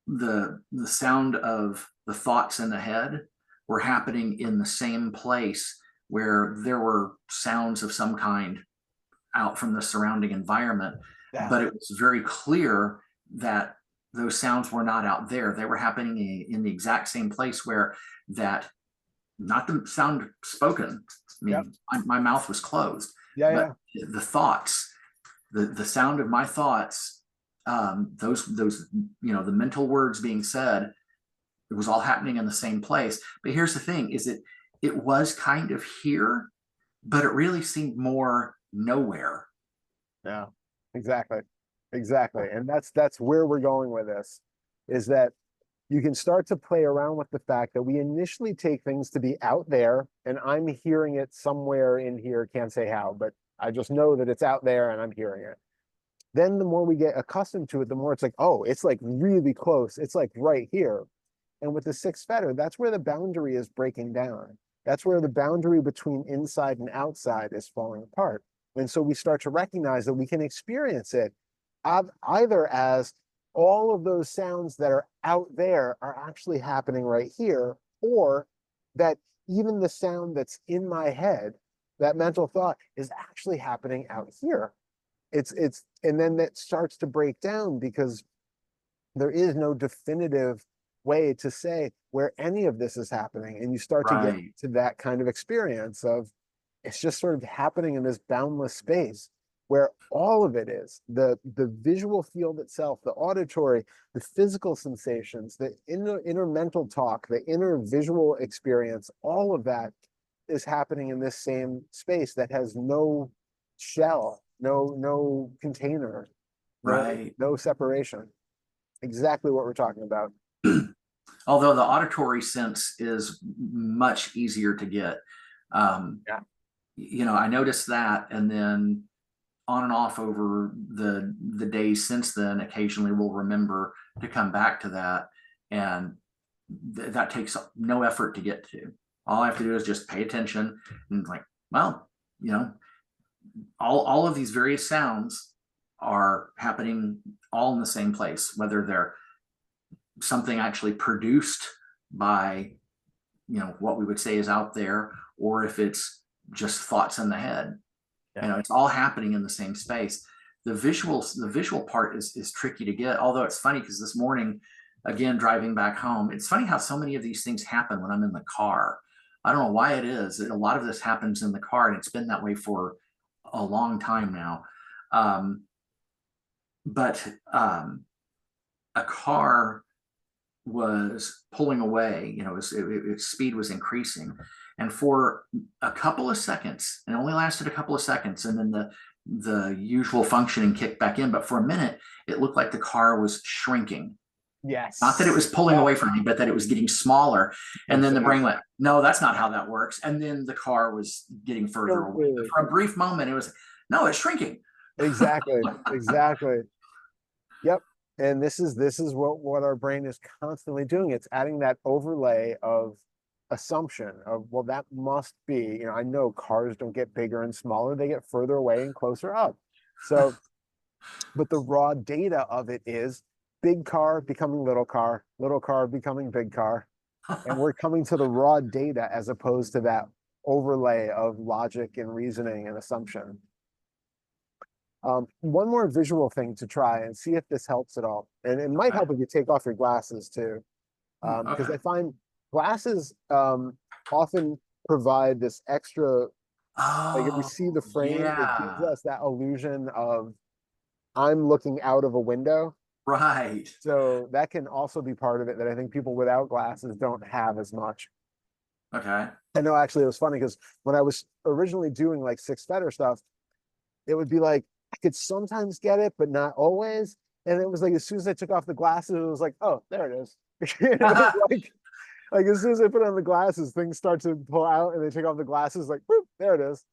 the sound of the thoughts in the head were happening in the same place where there were sounds of some kind out from the surrounding environment. Yeah. But it was very clear that those sounds were not out there. They were happening in the exact same place where that, not the sound spoken. I mean, Yep. my mouth was closed, Yeah, but yeah. the thoughts, the sound of my thoughts, those the mental words being said, it was all happening in the same place. But here's the thing: is it was kind of here, but it really seemed more nowhere. Yeah, exactly. Exactly. And that's where we're going with this, is that you can start to play around with the fact that we initially take things to be out there, and I'm hearing it somewhere in here, can't say how, but I just know that it's out there and I'm hearing it. Then the more we get accustomed to it, the more it's like, oh, it's like really close. It's like right here. And with the sixth fetter, that's where the boundary is breaking down. That's where the boundary between inside and outside is falling apart. And so we start to recognize that we can experience it either as all of those sounds that are out there are actually happening right here, or that even the sound that's in my head, that mental thought, is actually happening out here. And then that starts to break down, because there is no definitive way to say where any of this is happening. And you start to get to that kind of experience of, it's just sort of happening in this boundless space where all of it is the visual field itself, the auditory, the physical sensations, the inner mental talk, the inner visual experience, all of that is happening in this same space that has no shell, no container, no separation. Exactly what we're talking about. Although the auditory sense is much easier to get. Yeah. I noticed that, and then on and off over the days since then, occasionally we'll remember to come back to that, and that takes no effort to get to. All I have to do is just pay attention, and like, well, all of these various sounds are happening all in the same place, whether they're something actually produced by what we would say is out there, or if it's just thoughts in the head. Yeah. It's all happening in the same space. The visual part is tricky to get, although it's funny because this morning, again, driving back home, it's funny how so many of these things happen when I'm in the car. I don't know why it is. A lot of this happens in the car, and it's been that way for a long time now. But a car was pulling away, its speed was increasing. And for a couple of seconds, and it only lasted a couple of seconds, and then the usual functioning kicked back in. But for a minute, it looked like the car was shrinking. Yes. Not that it was pulling away from me, but that it was getting smaller. And then the brain went, no, that's not how that works. And then the car was getting further away. But for a brief moment, it was, no, it's shrinking. Exactly. Exactly. Yep. And this is what our brain is constantly doing. It's adding that overlay of assumption of, well, that must be, I know cars don't get bigger and smaller, they get further away and closer up. So, but the raw data of it is big car becoming little car becoming big car. And we're coming to the raw data as opposed to that overlay of logic and reasoning and assumption. One more visual thing to try and see if this helps at all. And it might help if you take off your glasses too. Because I find glasses often provide this extra, like if we see the frame, it gives us that illusion of I'm looking out of a window. Right. So that can also be part of it that I think people without glasses don't have as much. Okay. I know actually it was funny because when I was originally doing like six fetter stuff, it would be like, I could sometimes get it, but not always. And it was like, as soon as I took off the glasses, it was like, oh, there it is. You know, like as soon as I put on the glasses, things start to pull out, and they take off the glasses, like, whoop, there it is.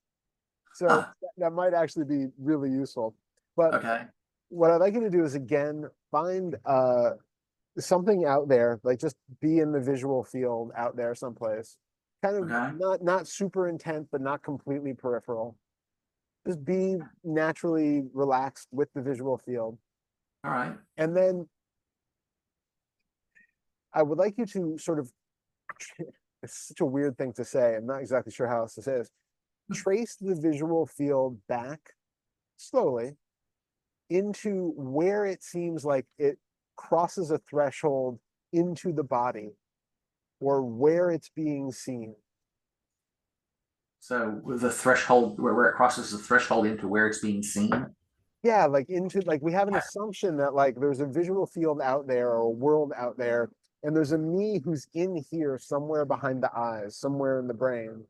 So Huh, that might actually be really useful. But okay. what I'd like you to do is again find something out there, like just be in the visual field out there someplace. Kind of Okay. not super intent, but not completely peripheral. Just be naturally relaxed with the visual field. All right. And then I would like you to sort of, it's such a weird thing to say. I'm not exactly sure how else to say this. Trace the visual field back slowly into where it seems like it crosses a threshold into the body or where it's being seen. So with the threshold where it crosses the threshold into where it's being seen. Yeah, like into like we have an assumption that like there's a visual field out there or a world out there, and there's a me who's in here somewhere behind the eyes, somewhere in the brain,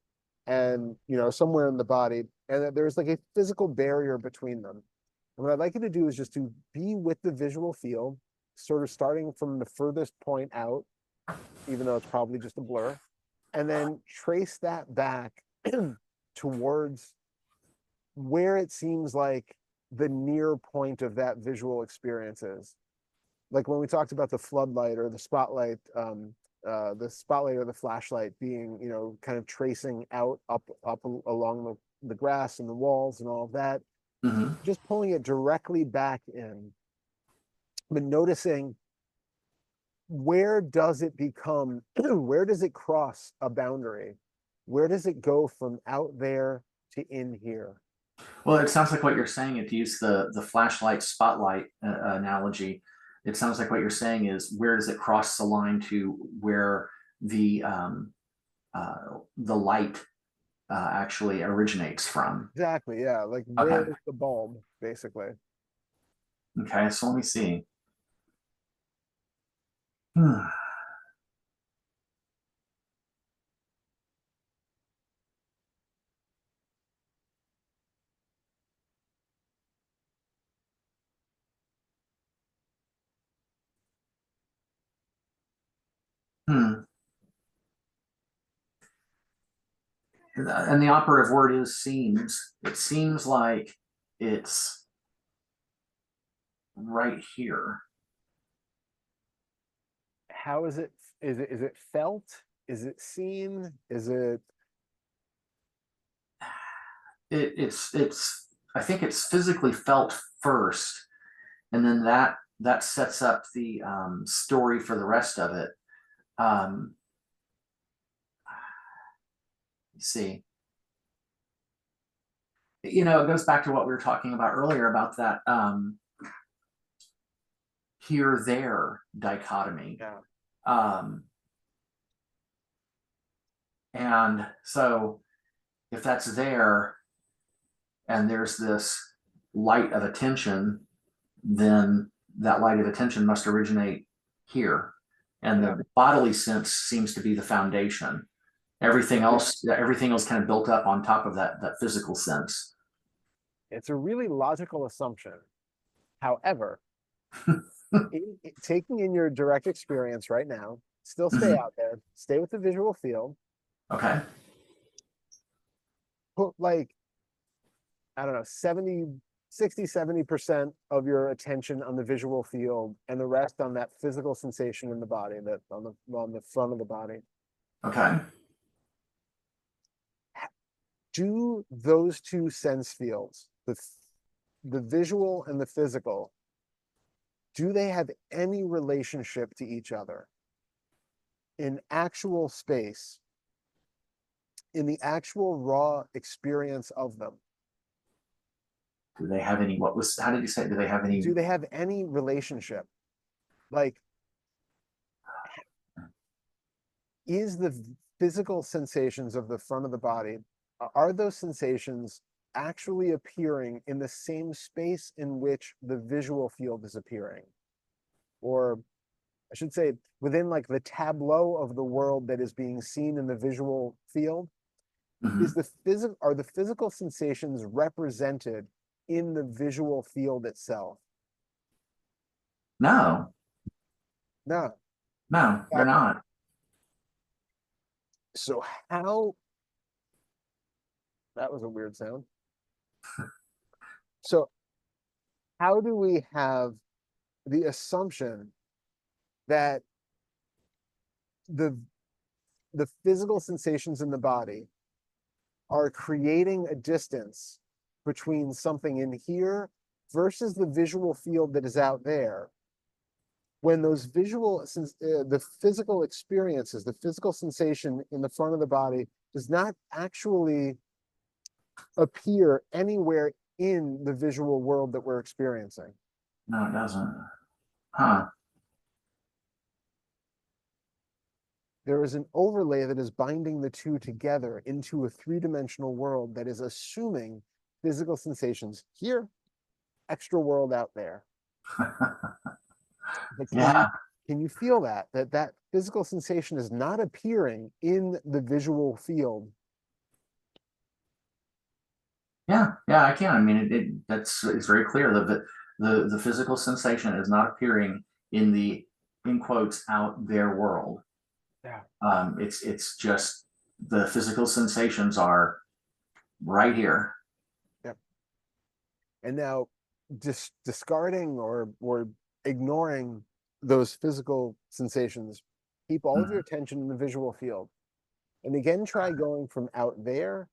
and somewhere in the body, and that there's like a physical barrier between them. And what I'd like you to do is just to be with the visual field, sort of starting from the furthest point out, even though it's probably just a blur, and then trace that back towards where it seems like the near point of that visual experience is. Like when we talked about the floodlight or the spotlight or the flashlight being, kind of tracing out up along the grass and the walls and all of that, Hmm. just pulling it directly back in, but noticing where does it become, where does it cross a boundary? Where does it go from out there to in here? Well, it sounds like what you're saying, if you use the flashlight spotlight analogy, it sounds like what you're saying is where does it cross the line to where the light actually originates from. Exactly, yeah. Like where Okay. is the bulb, basically? Okay. So let me see. Hmm. Hmm. And the operative word is seems. It seems like it's right here. How is it? Is it felt? Is it seen? Is it It's I think it's physically felt first, and then that sets up the story for the rest of it. Um, let's see. It goes back to what we were talking about earlier about that here there dichotomy. yeah, Um, and so if that's there and there's this light of attention, then that light of attention must originate here. And yeah. the bodily sense seems to be the foundation. Everything else kind of built up on top of that physical sense. It's a really logical assumption. However, taking in your direct experience right now, still stay Mhm. out there, stay with the visual field, Okay. put like, I don't know, 70 of your attention on the visual field and the rest on that physical sensation in the body, that on the front of the body. Okay. Do those two sense fields, the visual and the physical, do they have any relationship to each other in actual space, in the actual raw experience of them? Do they have any? How did you say? Do they have any? Do they have any relationship? Like, is the physical sensations of the front of the body, are those sensations actually appearing in the same space in which the visual field is appearing? Or I should say, within like the tableau of the world that is being seen in the visual field, Mhm. are the physical sensations represented in the visual field itself? No, No. No, they're not. So how, that was a weird sound. So how do we have the assumption that the the physical sensations in the body are creating a distance between something in here versus the visual field that is out there, when those the physical experiences, the physical sensation in the front of the body does not actually appear anywhere in the visual world that we're experiencing? No, it doesn't. Huh. There is an overlay that is binding the two together into a three-dimensional world that is assuming physical sensations here, extra world out there. But Yeah. can you feel that physical sensation is not appearing in the visual field? Yeah. Yeah, I can. I mean, it's very clear that the physical sensation is not appearing in the, in quotes, out there world. Yeah. It's just the physical sensations are right here. Yep. And now discarding or ignoring those physical sensations, keep all of your attention in the visual field. And again, try going from out there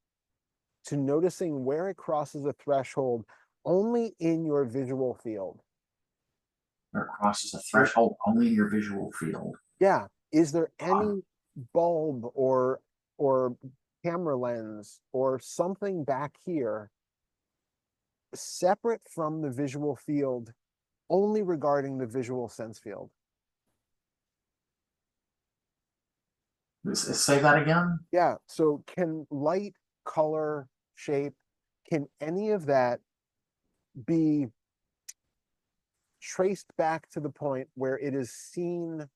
to noticing where it crosses a threshold only in your visual field. Or it crosses a threshold only in your visual field. Yeah. Is there any bulb or camera lens or something back here separate from the visual field only regarding the visual sense field? Say that again. Yeah. So can light, color, shape, can any of that be traced back to the point where it is seen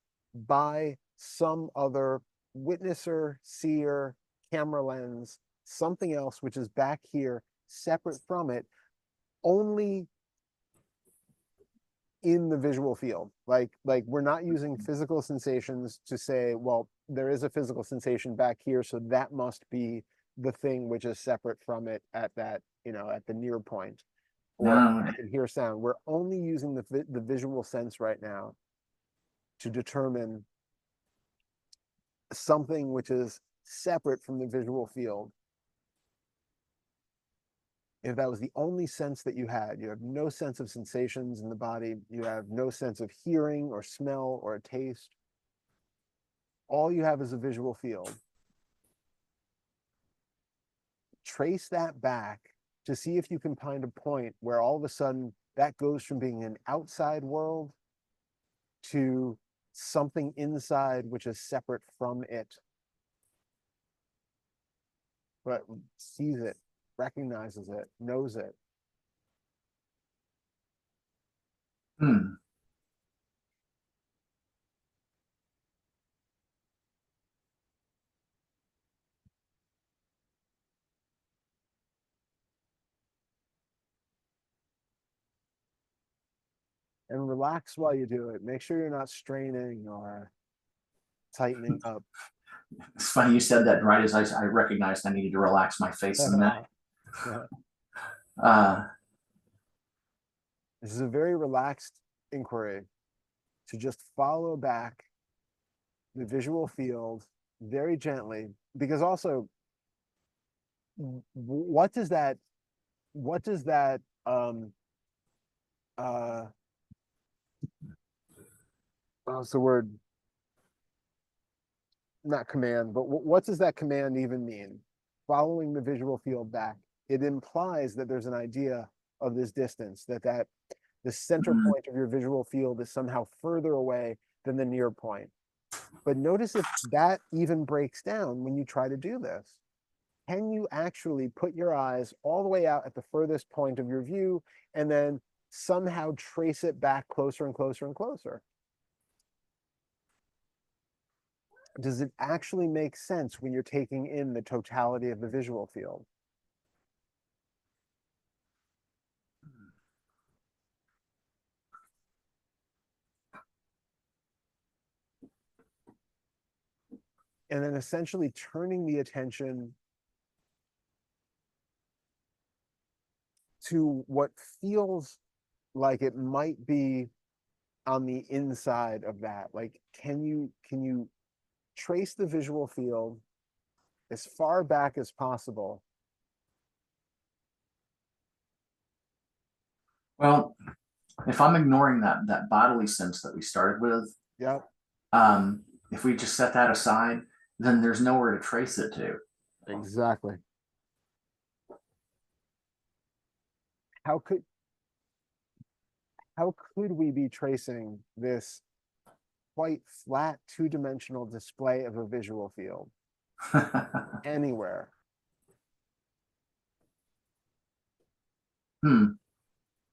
by some other witnesser, seer, camera lens, something else which is back here separate from it, only in the visual field? Like we're not using physical sensations to say, well, there is a physical sensation back here, so that must be the thing which is separate from it at that, at the near point. Or No. I can hear sound. We're only using the visual sense right now to determine something which is separate from the visual field. If that was the only sense that you had, you have no sense of sensations in the body, you have no sense of hearing or smell or a taste. All you have is a visual field. Trace that back to see if you can find a point where all of a sudden that goes from being an outside world to something inside which is separate from it, but sees it, recognizes it, knows it. Hmm. And relax while you do it. Make sure you're not straining or tightening up. It's funny you said that right as I recognized I needed to relax my face and neck. Uh, This is a very relaxed inquiry to just follow back the visual field very gently, because also what does that uh what's the word, not command, but what does that command even mean? Following the visual field back, it implies that there's an idea of this distance, that the center point of your visual field is somehow further away than the near point. But notice if that even breaks down when you try to do this. Can you actually put your eyes all the way out at the furthest point of your view and then somehow trace it back closer and closer and closer? Does it actually make sense when you're taking in the totality of the visual field? and then essentially turning the attention to what feels like it might be on the inside of that. Like, can you trace the visual field as far back as possible? Well, if I'm ignoring that bodily sense that we started with, Yeah, if we just set that aside, then there's nowhere to trace it to. exactly. How could we be tracing this quite flat two-dimensional display of a visual field anywhere? Hmm.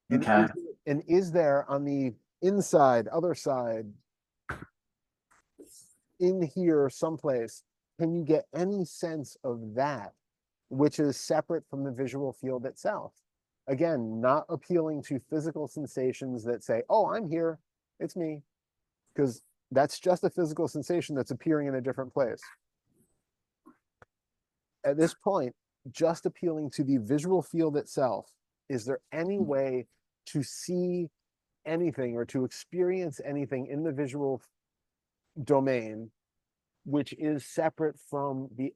And Okay. is there on the inside, other side, in here someplace, can you get any sense of that, which is separate from the visual field itself? Again, not appealing to physical sensations that say, oh, I'm here, it's me, because that's just a physical sensation that's appearing in a different place. At this point, just appealing to the visual field itself, is there any way to see anything or to experience anything in the visual domain which is separate from the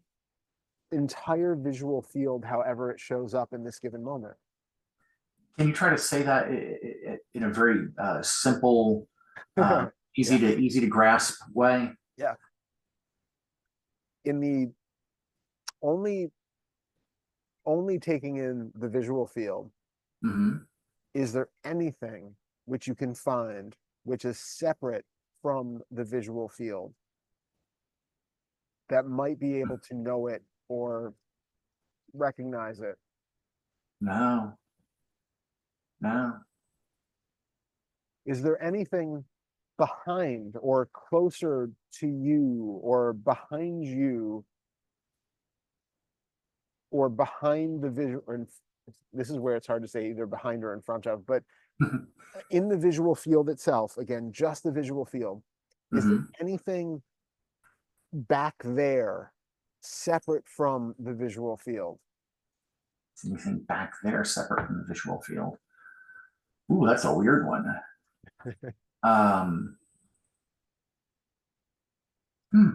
entire visual field, however it shows up in this given moment? Can you try to say that in a very simple, Yeah, easy to grasp way? yeah. In the only taking in the visual field, Hmm. is there anything which you can find which is separate from the visual field that might be able to know it or recognize it? No, no. Is there anything behind or closer to you or behind you or behind the visual, or this is where it's hard to say either behind or in front of, but in the visual field itself, again, just the visual field, is there Hmm. anything back there separate from the visual field? Anything back there separate from the visual field? Ooh, that's a weird one. Um, hmm.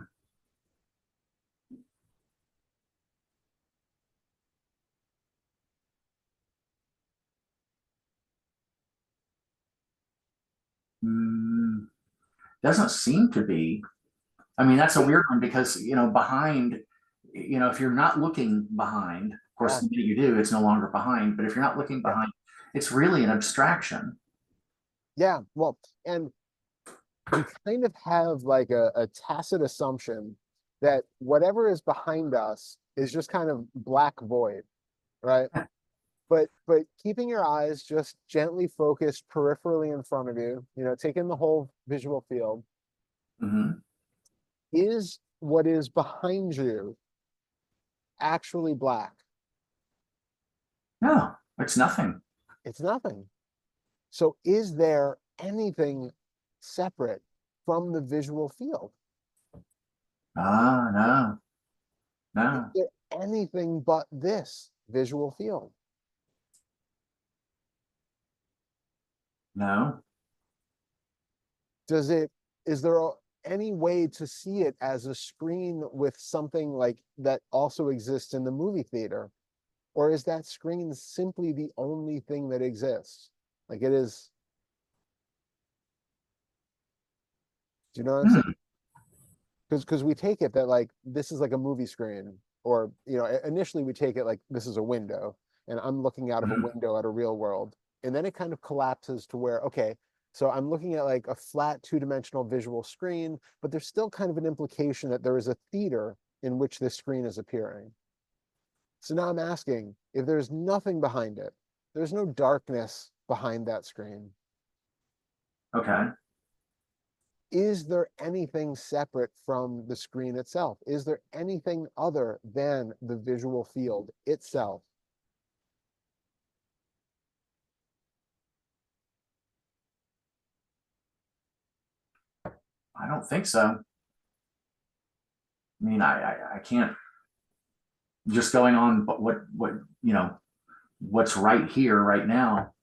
Mm, doesn't seem to be. I mean, that's a Yeah, weird one because, behind, if you're not looking behind, of course, yeah, the minute you do, it's no longer behind. But if you're not looking yeah, behind, it's really an abstraction. yeah. Well, and we kind of have like a tacit assumption that whatever is behind us is just kind of black void, right? But keeping your eyes just gently focused peripherally in front of you, taking the whole visual field, Hmm. is what is behind you actually black? No, it's nothing. It's nothing. So is there anything separate from the visual field? Ah, no, Is no, there anything but this visual field? no. Does it, is there any way to see it as a screen with something like that also exists in the movie theater? Or is that screen simply the only thing that exists? Like it is, do you know what I'm saying? Hmm. Because we take it that like this is like a movie screen, or initially we take it like this is a window, and I'm looking out of a Hmm. window at a real world, and then it kind of collapses to where, okay, so I'm looking at like a flat two-dimensional visual screen, but there's still kind of an implication that there is a theater in which this screen is appearing. So now I'm asking, if there's nothing behind it, there's no darkness behind that screen, Okay. is there anything separate from the screen itself? Is there anything other than the visual field itself? I don't think so. I mean, I can't just going on, but what, you know, what's right here, right now.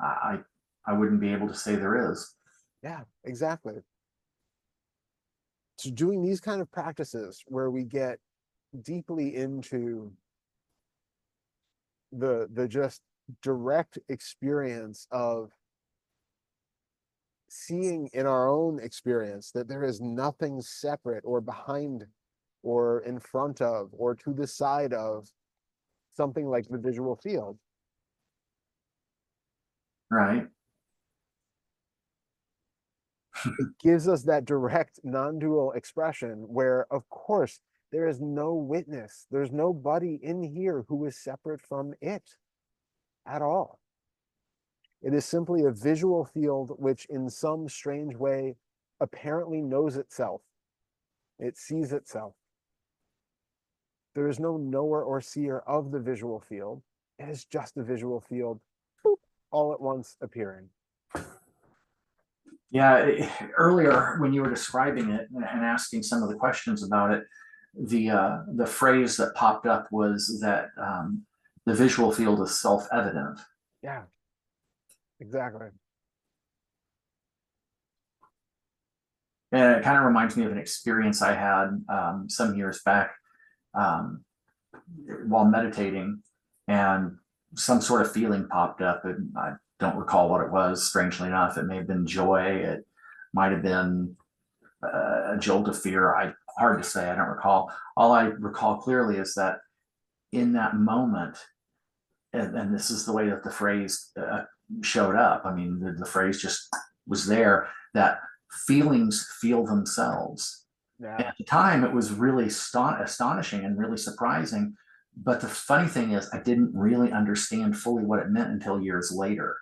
I wouldn't be able to say there is. Yeah, exactly. So doing these kind of practices where we get deeply into the just direct experience of seeing in our own experience that there is nothing separate or behind or in front of or to the side of something like the visual field. Right. It gives us that direct non-dual expression where, of course, there is no witness. There's nobody in here who is separate from it at all. It is simply a visual field which, in some strange way, apparently knows itself. It sees itself. There is no knower or seer of the visual field. It is just a visual field, boop, all at once appearing. Yeah. Earlier, when you were describing it and asking some of the questions about it, the phrase that popped up was that the visual field is self-evident. Yeah, exactly. And it kind of reminds me of an experience I had some years back um, while meditating, and some sort of feeling popped up, and I don't recall what it was. Strangely enough, it may have been joy. It might have been a jolt of fear. Hard to say. I don't recall. All I recall clearly is that in that moment, and this is the way that the phrase showed up. I mean, the phrase just was there. That feelings feel themselves. Yeah, At the time, it was really astonishing and really surprising. But the funny thing is, I didn't really understand fully what it meant until years later.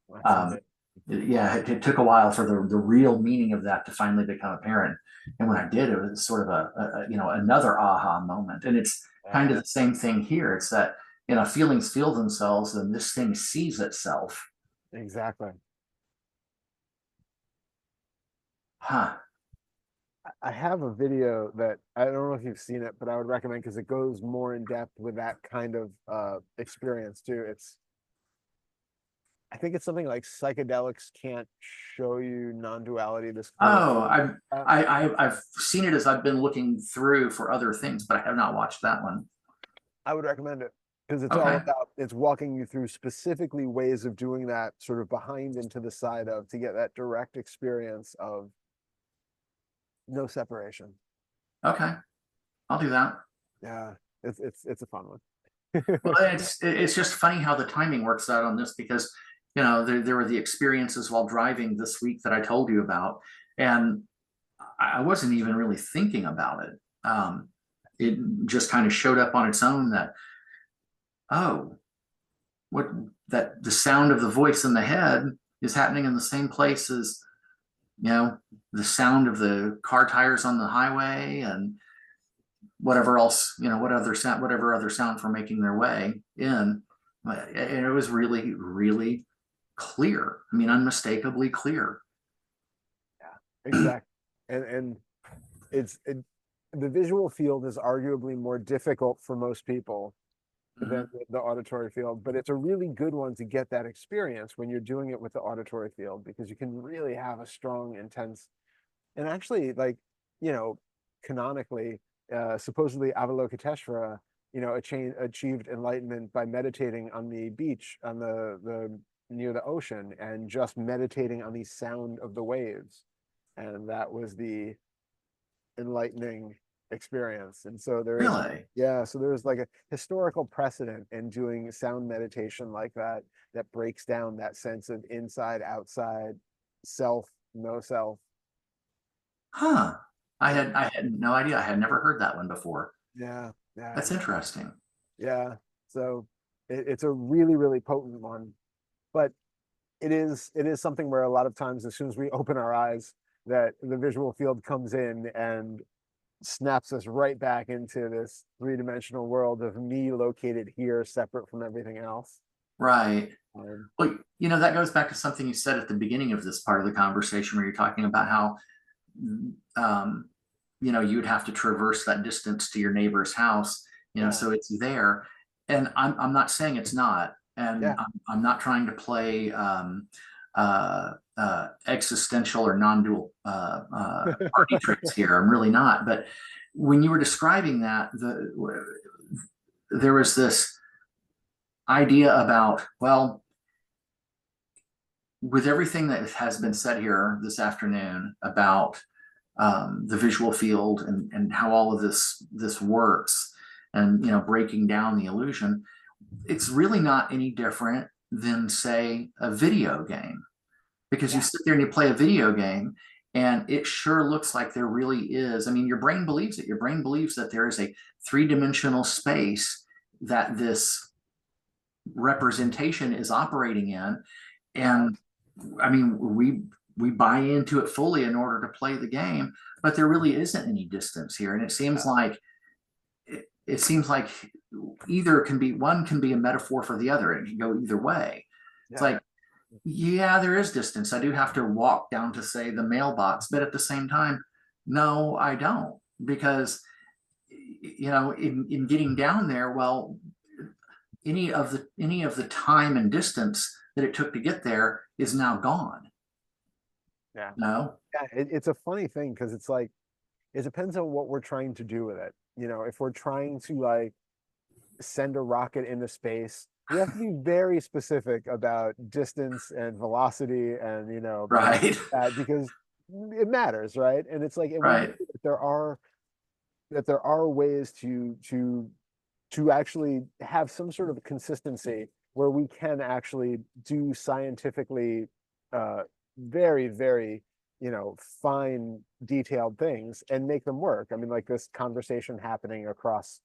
that's Um, amazing. yeah, it took a while for the real meaning of that to finally become apparent. And when I did, it was sort of another aha moment. And it's kind of Yeah, the same thing here. It's that, feelings feel themselves, and this thing sees itself. exactly. Huh. I have a video that I don't know if you've seen it, but I would recommend because it goes more in depth with that kind of experience too. I think it's something like psychedelics can't show you non-duality this clearly. Oh, Uh, I've seen it as I've been looking through for other things, but I have not watched that one. I would recommend it because it's all Okay. about it's walking you through specifically ways of doing that sort of behind and to the side of to get that direct experience of no separation. Okay. I'll do that. Yeah, it's a fun one. Well, it's just funny how the timing works out on this, because there were the experiences while driving this week that I told you about, and I wasn't even really thinking about it. It just kind of showed up on its own that, oh, what that the sound of the voice in the head is happening in the same place as the sound of the car tires on the highway, and whatever else, whatever other sounds were making their way in. And it was really, really clear. I mean, unmistakably clear. Yeah, exactly. And it's the visual field is arguably more difficult for most people Mhm. than the auditory field, but it's a really good one to get that experience when you're doing it with the auditory field because you can really have a strong, intense, and actually, like, you know, canonically, supposedly Avalokiteshvara, achieved enlightenment by meditating on the beach, on the near the ocean, and just meditating on the sound of the waves, and that was the enlightening experience. And so there is, Really? yeah, so there's like a historical precedent in doing sound meditation like that, that breaks down that sense of inside, outside, self, no self. Huh. Yeah, I had no idea. I had never heard that one before. yeah, yeah, That's interesting. yeah. So it's a really, really potent one, but it is something where a lot of times as soon as we open our eyes, that the visual field comes in and snaps us right back into this three-dimensional world of me located here, separate from everything else. Right. Um, Well, that goes back to something you said at the beginning of this part of the conversation, where you're talking about how um, you'd have to traverse that distance to your neighbor's house, Yeah. so it's there. And I'm not saying it's not, and Yeah. I'm not trying to play existential or non-dual party tricks here. I'm really not. But when you were describing that, there was this idea about, well, with everything that has been said here this afternoon about the visual field and how all of this works, and breaking down the illusion, it's really not any different than, say, a video game, because you sit there and you play a video game, and it sure looks like there really is. I mean, your brain believes it. Your brain believes that there is a three-dimensional space that this representation is operating in. And I mean, we buy into it fully in order to play the game, but there really isn't any distance here. And it seems like it seems like either one can be a metaphor for the other. It can go either way. It's like, yeah, there is distance. I do have to walk down to, say, the mailbox, but at the same time, no, I don't, because in getting down there, well, any of the time and distance that it took to get there is now gone. Yeah. No. Yeah, it's a funny thing, because it's like, it depends on what we're trying to do with it. If we're trying to like send a rocket into space, we have to be very specific about distance and velocity and Right. because it matters, right? And it's like, and we know Right. that there are ways to actually have some sort of consistency where we can actually do scientifically very, very fine detailed things and make them work. I mean, like this conversation happening across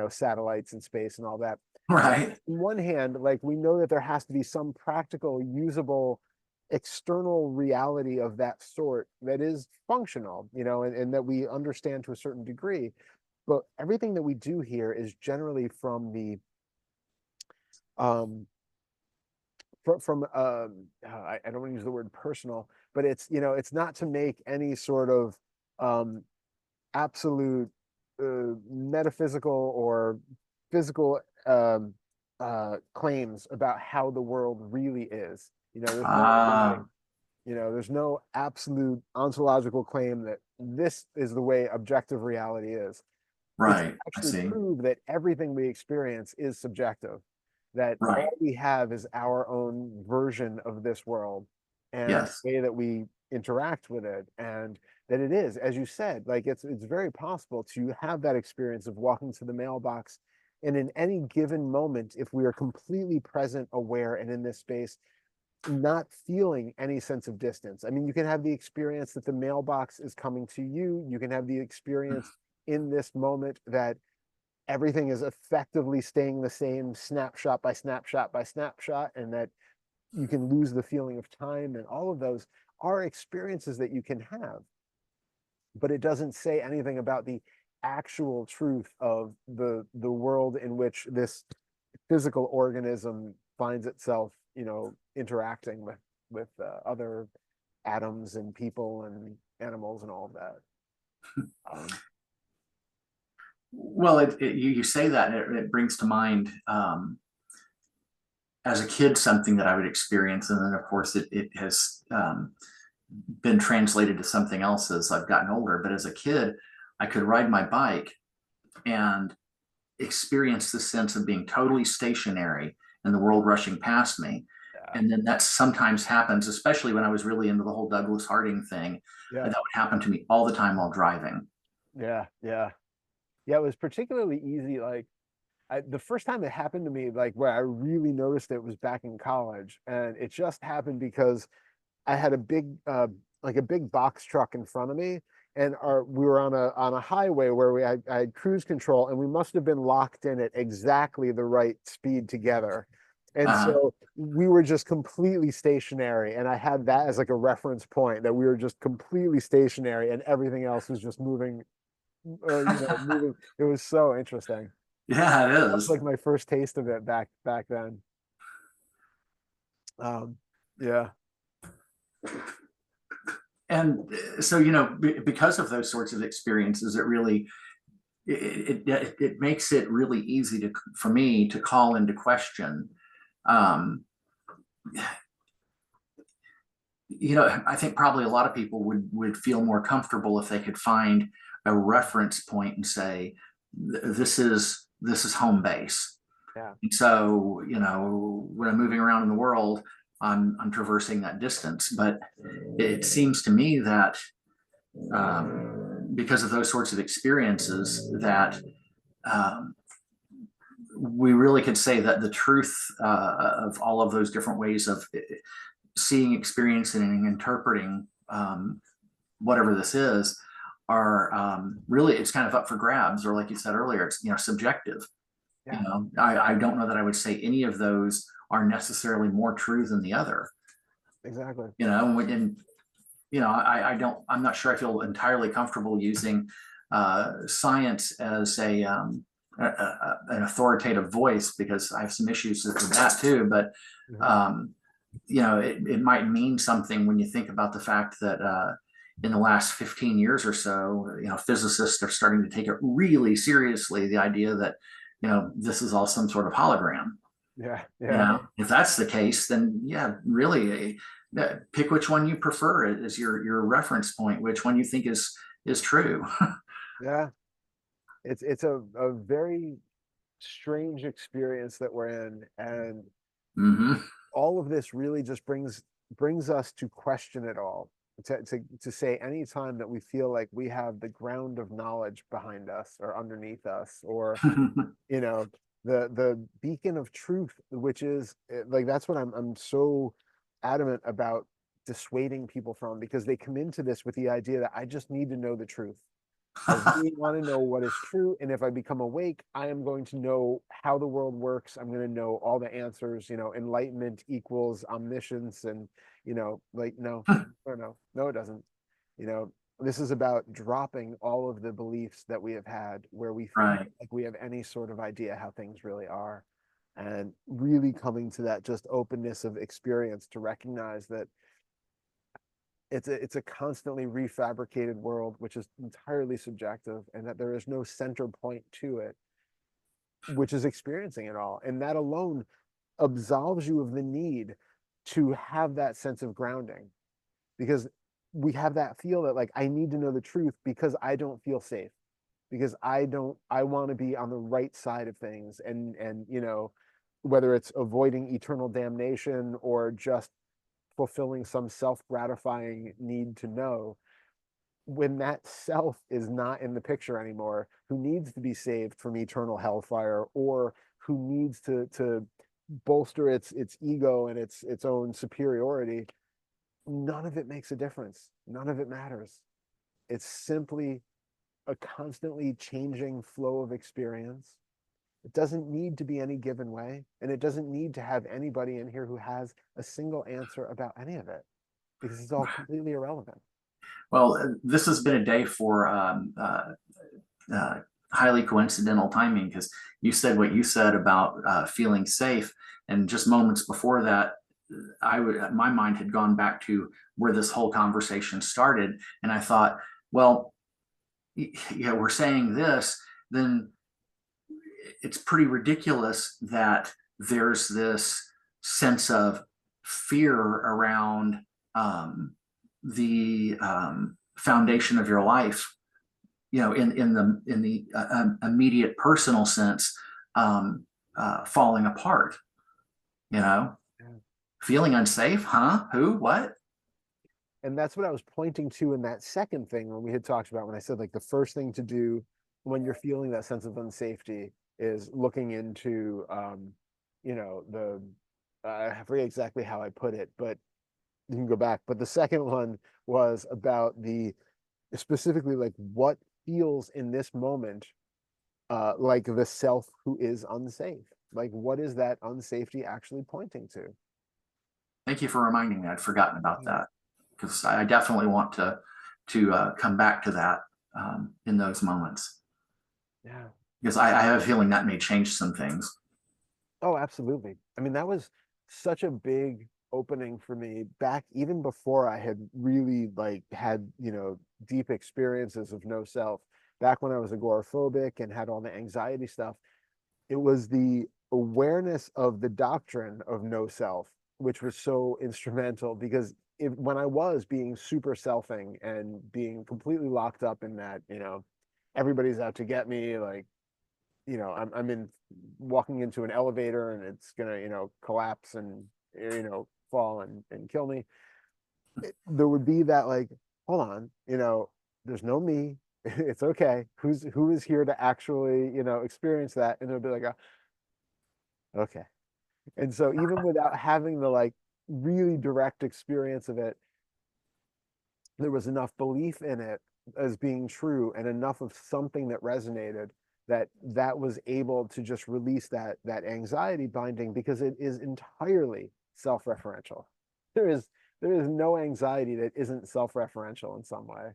satellites and space and all that. Right. On one hand, like, we know that there has to be some practical, usable external reality of that sort that is functional, and that we understand to a certain degree. But everything that we do here is generally from the um from I don't want to use the word personal, but it's not to make any sort of absolute metaphysical or physical claims about how the world really is. There's no absolute ontological claim that this is the way objective reality is. It's Right. I actually see. prove that everything we experience is subjective, that Right. all we have is our own version of this world and Yes. the way that we interact with it. And that it is, as you said, like, it's very possible to have that experience of walking to the mailbox, and in any given moment, if we are completely present, aware, and in this space, not feeling any sense of distance. I mean, you can have the experience that the mailbox is coming to you. You can have the experience in this moment that everything is effectively staying the same, snapshot by snapshot by snapshot, and that you can lose the feeling of time. And all of those are experiences that you can have. But it doesn't say anything about the actual truth of the world in which this physical organism finds itself, interacting with other atoms and people and animals and all of that. Well, you say that, and it brings to mind, as a kid, something that I would experience, and then of course it has been translated to something else as I've gotten older. But as a kid, I could ride my bike and experience the sense of being totally stationary and the world rushing past me. Yeah. And then that sometimes happens, especially when I was really into the whole Douglas Harding thing. Yeah. That would happen to me all the time while driving. Yeah. It was particularly easy. Like, the first time it happened to me, like where I really noticed it, was back in college, and it just happened because I had a big box truck in front of me, and we were on a highway where I had cruise control, and we must have been locked in at exactly the right speed together. And so we were just completely stationary, and I had that as like a reference point, that we were just completely stationary and everything else was just moving. Moving. It was so interesting. Yeah, it That was is. like my first taste of it back then. Yeah. And so, you know, because of those sorts of experiences, it really, it makes it really easy to, for me to call into question, um, you know, I think probably a lot of people would feel more comfortable if they could find a reference point and say, this is home base. Yeah. And so, you know, when I'm moving around in the world, I'm traversing that distance. But it seems to me that because of those sorts of experiences, that um, we really could say that the truth of all of those different ways of seeing, experiencing, and interpreting whatever this is are really, it's kind of up for grabs, or like you said earlier, it's, you know, subjective. You Yeah, know, I don't know that I would say any of those are necessarily more true than the other. exactly. You know, and you know, I'm not sure I feel entirely comfortable using science as an authoritative voice, because I have some issues with that too. But Mhm. um, you know, it might mean something when you think about the fact that in the last 15 years or so, you know, physicists are starting to take it really seriously, the idea that, you know, this is all some sort of hologram. Yeah, You yeah, know, if that's the case, then yeah, really, pick which one you prefer as your reference point, which one you think is true. yeah. It's a very strange experience that we're in, and Hmm. all of this really just brings us to question it all. To say any time that we feel like we have the ground of knowledge behind us or underneath us, or you know, the beacon of truth, which is like, that's what I'm so adamant about dissuading people from, because they come into this with the idea that I just need to know the truth. I really want to know what is true. And if I become awake, I am going to know how the world works. I'm going to know all the answers. You know, enlightenment equals omniscience. And, you know, like, no, no, it doesn't. You know, this is about dropping all of the beliefs that we have had where we think Right. like we have any sort of idea how things really are. And really coming to that just openness of experience to recognize that it's a constantly refabricated world, which is entirely subjective, and that there is no center point to it, which is experiencing it all. And that alone absolves you of the need to have that sense of grounding, because we have that feel that, like, I need to know the truth because I don't feel safe, because I want to be on the right side of things. And you know, whether it's avoiding eternal damnation or just fulfilling some self-gratifying need to know, when that self is not in the picture anymore, who needs to be saved from eternal hellfire, or who needs to bolster its ego and its own superiority, none of it makes a difference. None of it matters. It's simply a constantly changing flow of experience. It doesn't need to be any given way, and it doesn't need to have anybody in here who has a single answer about any of it, because it's all completely irrelevant. Well, this has been a day for uh, highly coincidental timing, because you said what you said about feeling safe, and just moments before that, my mind had gone back to where this whole conversation started, and I thought, well, yeah, we're saying this, then it's pretty ridiculous that there's this sense of fear around the foundation of your life, you know, in the immediate personal sense, falling apart. You know, Yeah. feeling unsafe, huh? Who? What? And that's what I was pointing to in that second thing when we had talked about, when I said, like, the first thing to do when you're feeling that sense of unsafety is looking into, you know, the, I forget exactly how I put it, but you can go back. But the second one was about the, specifically, like, what feels in this moment like the self who is unsafe. Like, what is that unsafety actually pointing to? Thank you for reminding me. I'd forgotten about Yeah. that, because I definitely want to come back to that in those moments, Yeah. because I have a feeling that may change some things. Oh, absolutely. I mean, that was such a big opening for me back even before I had really like had, you know, deep experiences of no self. Back when I was agoraphobic and had all the anxiety stuff, it was the awareness of the doctrine of no self, which was so instrumental because when I was being super selfing and being completely locked up in that, you know, everybody's out to get me, like, you know, I'm in walking into an elevator and it's gonna, you know, collapse and, you know, fall and kill me. There would be that like, hold on, you know, there's no me. It's okay. Who is here to actually, you know, experience that? And it'll be like, okay. And so even without having the like really direct experience of it, there was enough belief in it as being true and enough of something that resonated that that was able to just release that anxiety binding because it is entirely self-referential. There is there is no anxiety that isn't self-referential in some way.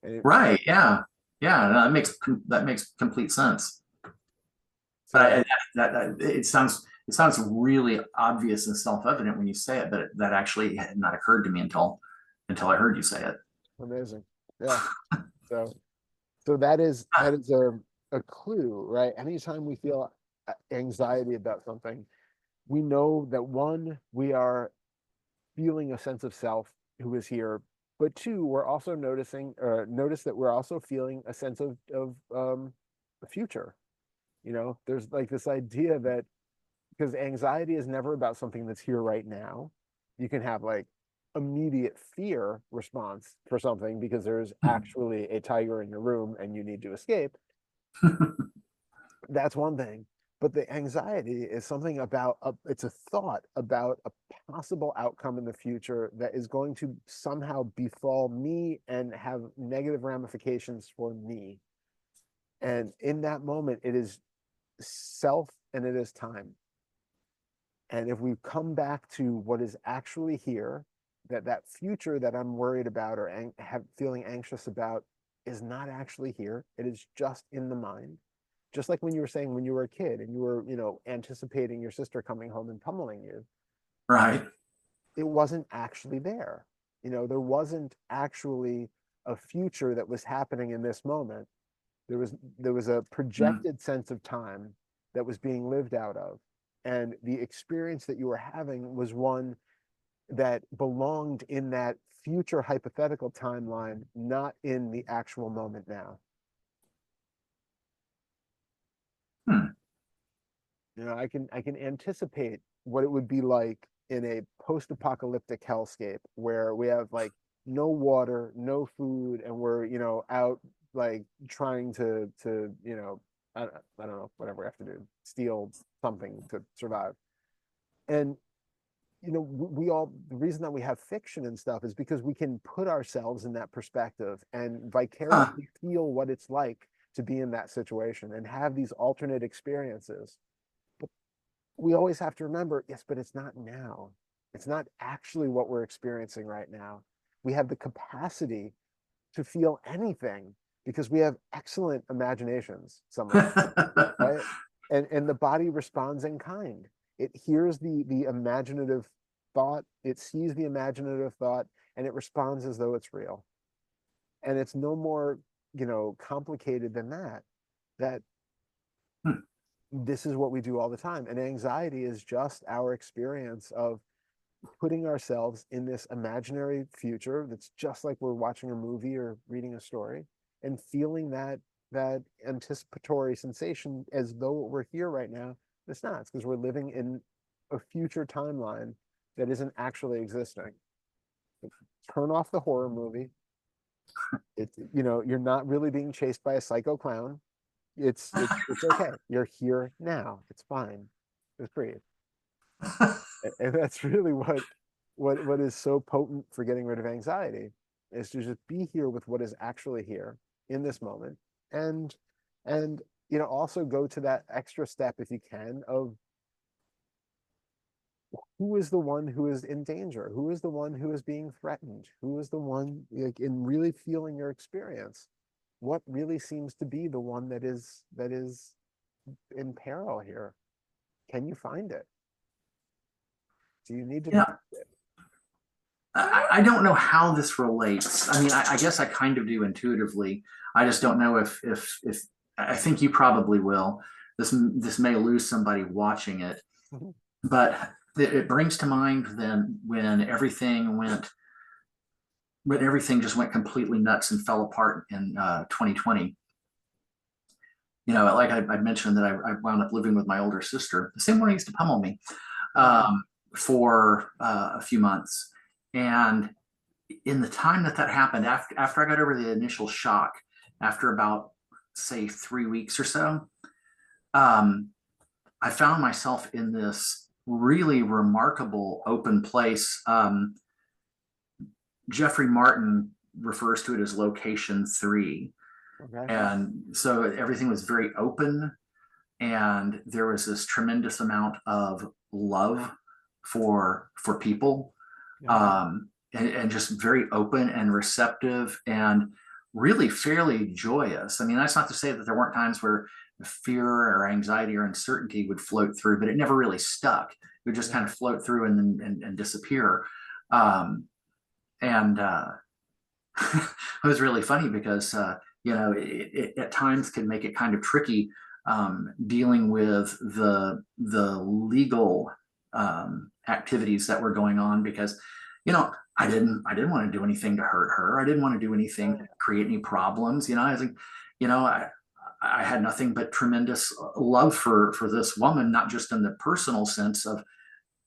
And Right. Yeah. Yeah. That makes complete sense. But so it sounds really obvious and self-evident when you say it, but that actually had not occurred to me until I heard you say it. amazing. Yeah. So that is a clue, right? Anytime we feel anxiety about something, we know that one, we are feeling a sense of self who is here, but two, we're also notice that we're also feeling a sense of the future. You know, there's like this idea that because anxiety is never about something that's here right now. You can have like immediate fear response for something because there's actually a tiger in your room and you need to escape. That's one thing. But the anxiety is something about it's a thought about a possible outcome in the future that is going to somehow befall me and have negative ramifications for me. And in that moment, it is self and it is time. And if we come back to what is actually here, that future that I'm worried about or feeling anxious about is not actually here. It is just in the mind. Just like when you were saying when you were a kid and you were, you know, anticipating your sister coming home and pummeling you, Right. it wasn't actually there. You know, there wasn't actually a future that was happening in this moment. There was a Mm. projected sense of time that was being lived out of. And the experience that you were having was one that belonged in that future hypothetical timeline, not in the actual moment now. Hmm. You know, I can anticipate what it would be like in a post-apocalyptic hellscape where we have like no water, no food, and we're, you know, out like trying to, you know, I don't know, whatever we have to do, steal something to survive. And you know, we all the reason that we have fiction and stuff is because we can put ourselves in that perspective and Huh. vicariously feel what it's like to be in that situation and have these alternate experiences. But we always have to remember, yes, but it's not now. It's not actually what we're experiencing right now. We have the capacity to feel anything because we have excellent imaginations, some of us, right? And the body responds in kind. It hears the imaginative thought, it sees the imaginative thought, and it responds as though it's real. And it's no more, you know, complicated than that. That Hmm. this is what we do all the time. And anxiety is just our experience of putting ourselves in this imaginary future that's just like we're watching a movie or reading a story and feeling that anticipatory sensation as though we're here right now. It's not. It's because we're living in a future timeline that isn't actually existing. Turn off the horror movie. It's, you know, you're not really being chased by a psycho clown. It's okay. You're here now. It's fine. Just breathe. And that's really what is so potent for getting rid of anxiety is to just be here with what is actually here in this moment and and you know also go to that extra step if you can of who is the one who is in danger, who is the one who is being threatened, who is the one like in really feeling your experience, what really seems to be the one that is in peril here. Can you find it? Do you need to? Yeah. I don't know how this relates. I mean, I guess I kind of do intuitively. I just don't know if I think you probably will. This may lose somebody watching it, Mhm. but it brings to mind then when everything just went completely nuts and fell apart in 2020. You know, like I mentioned that I wound up living with my older sister, the same one who used to pummel me, Oh, for a few months. And in the time that happened, after I got over the initial shock, after about, say, 3 weeks or so, um, I found myself in this really remarkable open place. Jeffrey Martin refers to it as location 3. okay. And so everything was very open, and there was this tremendous amount of love for people, Yeah. and just very open and receptive and really fairly joyous. I mean, that's not to say that there weren't times where fear or anxiety or uncertainty would float through, but it never really stuck. It would just kind of float through and disappear. Um, and It was really funny because it at times can make it kind of tricky, dealing with the legal activities that were going on, because I didn't want to do anything to hurt her. I didn't want to do anything to create any problems. I was like, you know, I had nothing but tremendous love for this woman, not just in the personal sense of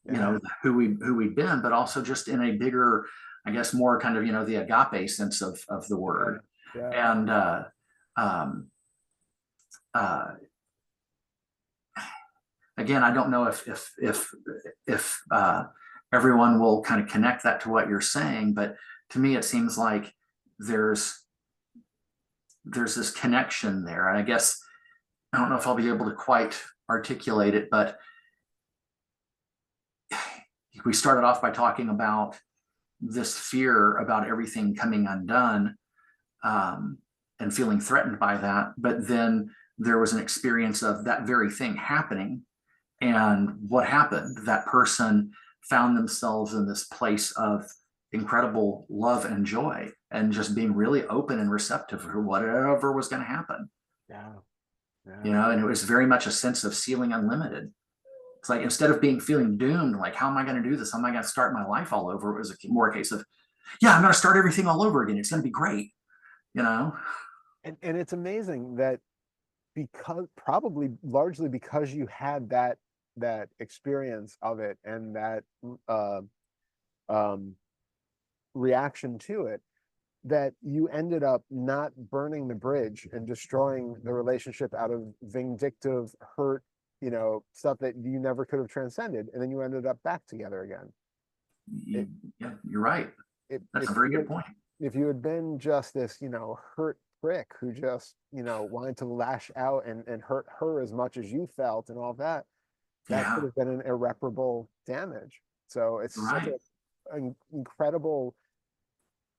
Yeah. who we've been, but also just in a bigger, I guess, more kind of the agape sense of the Yeah. word. Yeah. And um, uh, again, I don't know if everyone will kind of connect that to what you're saying, but to me, it seems like there's this connection there. And I guess I don't know if I'll be able to quite articulate it, but we started off by talking about this fear about everything coming undone, um, and feeling threatened by that. But then there was an experience of that very thing happening. And what happened? That person found themselves in this place of incredible love and joy, and just being really open and receptive for whatever was going to happen. Yeah. Yeah. And it was very much a sense of feeling unlimited. It's like, instead of feeling doomed, like, how am I going to do this? How am I going to start my life all over? It was more a case of, yeah, I'm going to start everything all over again. It's going to be great. you know? And it's amazing that, because probably largely because you had that experience of it, and that uh, um, reaction to it, that you ended up not burning the bridge and destroying the relationship out of vindictive hurt, stuff that you never could have transcended, and then you ended up back together again. it, Yeah, you're right. That's if a very you good had, point. if you had been just this, hurt prick who just, wanted to lash out and hurt her as much as you felt and all that, that could Yeah, have been an irreparable damage. So it's such right. an incredible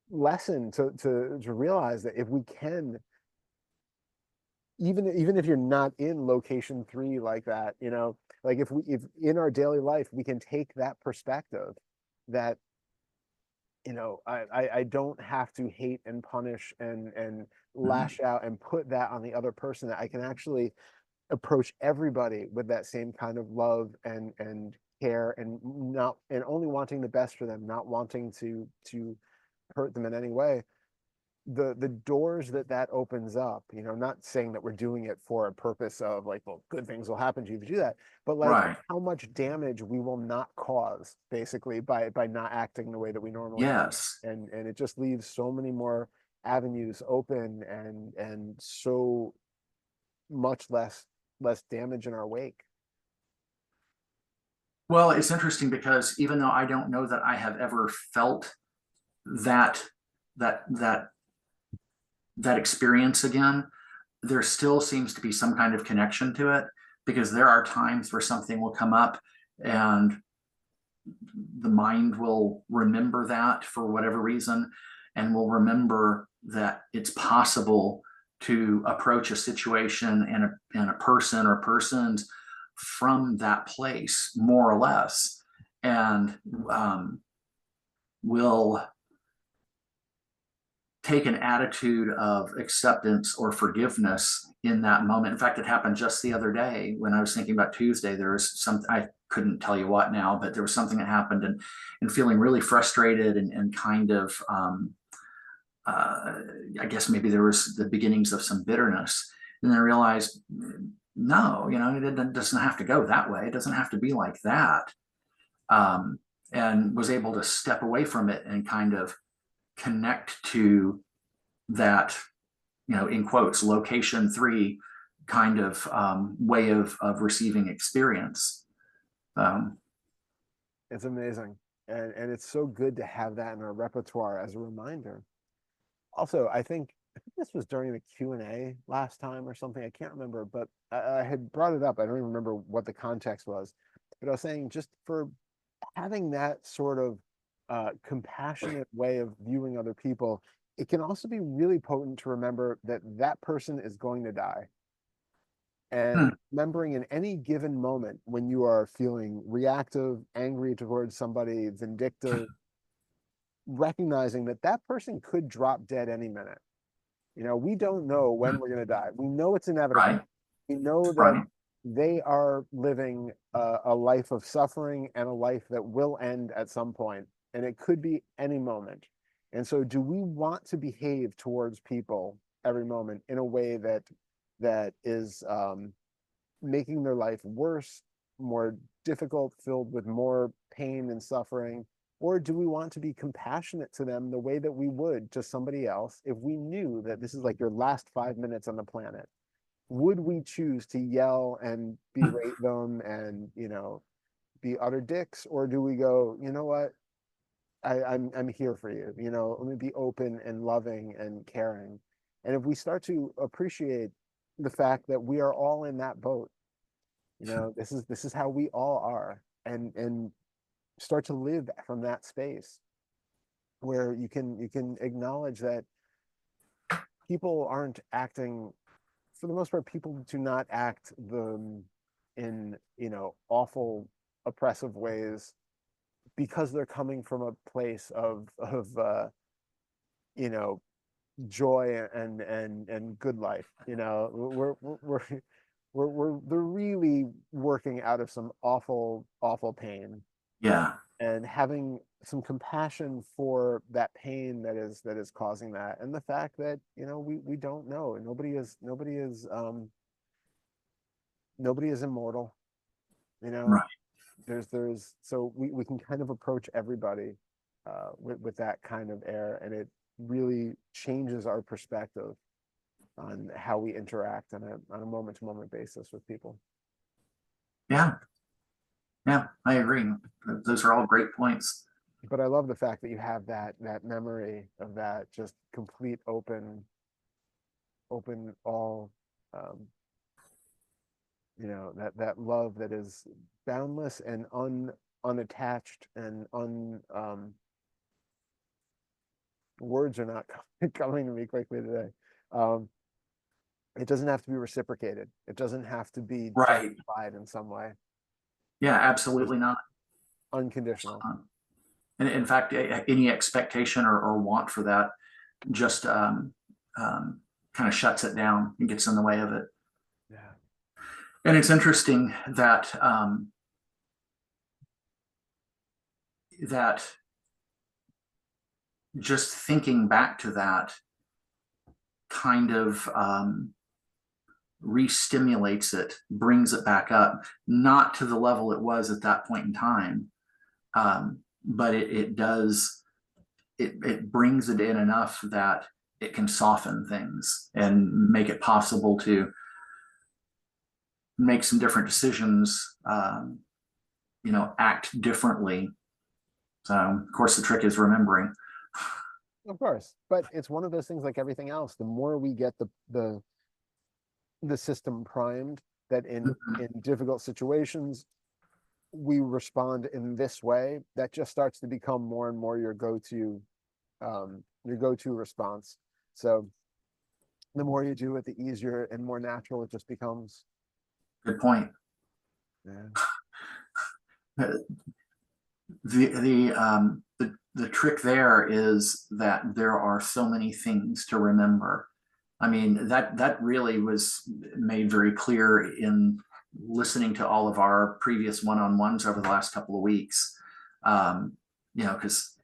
lesson to realize that if we can, even if you're not in location 3 like that, like if in our daily life we can take that perspective, that I don't have to hate and punish and Mhm. lash out and put that on the other person, that I can actually approach everybody with that same kind of love and care, and not, and only wanting the best for them, not wanting to hurt them in any way. The doors that opens up, not saying that we're doing it for a purpose of like, well, good things will happen to you if you do that, but like Right. how much damage we will not cause, basically, by not acting the way that we normally act. Yes. And it just leaves so many more avenues open, and so much less damage in our wake. Well, it's interesting because even though I don't know that I have ever felt that that that that experience again, there still seems to be some kind of connection to it, because there are times where something will come up, and the mind will remember that for whatever reason, and will remember that it's possible to approach a situation and a person or persons from that place, more or less. and will take an attitude of acceptance or forgiveness in that moment. In fact, it happened just the other day when I was thinking about Tuesday. There was something, I couldn't tell you what now, but there was something that happened, and feeling really frustrated and kind of, I guess maybe there was the beginnings of some bitterness. And then I realized, no, it doesn't have to go that way. It doesn't have to be like that. And was able to step away from it and kind of connect to that, in quotes, location 3 kind of way of receiving experience. It's amazing. And it's so good to have that in our repertoire as a reminder. Also, I think this was during the Q&A last time or something. I can't remember, but I had brought it up. I don't even remember what the context was, but I was saying just for having that sort of compassionate way of viewing other people, it can also be really potent to remember that that person is going to die. And remembering in any given moment when you are feeling reactive, angry towards somebody, vindictive, recognizing that that person could drop dead any minute. We don't know when we're going to die. We know it's inevitable. Right. We know that Right. they are living a life of suffering and a life that will end at some point, and it could be any moment. And so do we want to behave towards people every moment in a way that is making their life worse, more difficult, filled with more pain and suffering? Or do we want to be compassionate to them the way that we would to somebody else if we knew that this is like your last 5 minutes on the planet? Would we choose to yell and berate them and, be utter dicks? Or do we go, you know what? I'm here for you. Let me be open and loving and caring. And if we start to appreciate the fact that we are all in that boat, this is how we all are, and start to live from that space where you can acknowledge that people aren't acting, for the most part, people do not act in awful, oppressive ways because they're coming from a place of joy and good life. They're really working out of some awful pain, Yeah. and having some compassion for that pain that is causing that, and the fact that we don't know. Nobody is immortal. Right. There's so we can kind of approach everybody with that kind of air, and it really changes our perspective on how we interact on a moment-to-moment basis with people. Yeah. Yeah, I agree. Those are all great points. But I love the fact that you have that memory of that just complete open all, that love that is boundless and unattached and words are not coming to me quickly today. It doesn't have to be reciprocated. It doesn't have to be Right. justified in some way. Yeah, absolutely not. Unconditional. And in fact, any expectation or want for that just kind of shuts it down and gets in the way of it. Yeah. And it's interesting that that just thinking back to that kind of re-stimulates it, brings it back up, not to the level it was at that point in time, but it does, it brings it in enough that it can soften things and make it possible to make some different decisions, act differently. So of course the trick is remembering. Of course, but it's one of those things like everything else. The more we get the system primed that in difficult situations we respond in this way, that just starts to become more and more your go-to response. So the more you do it, the easier and more natural it just becomes. Good point. Yeah. The trick there is that there are so many things to remember. I mean, that really was made very clear in listening to all of our previous one-on-ones over the last couple of weeks. Because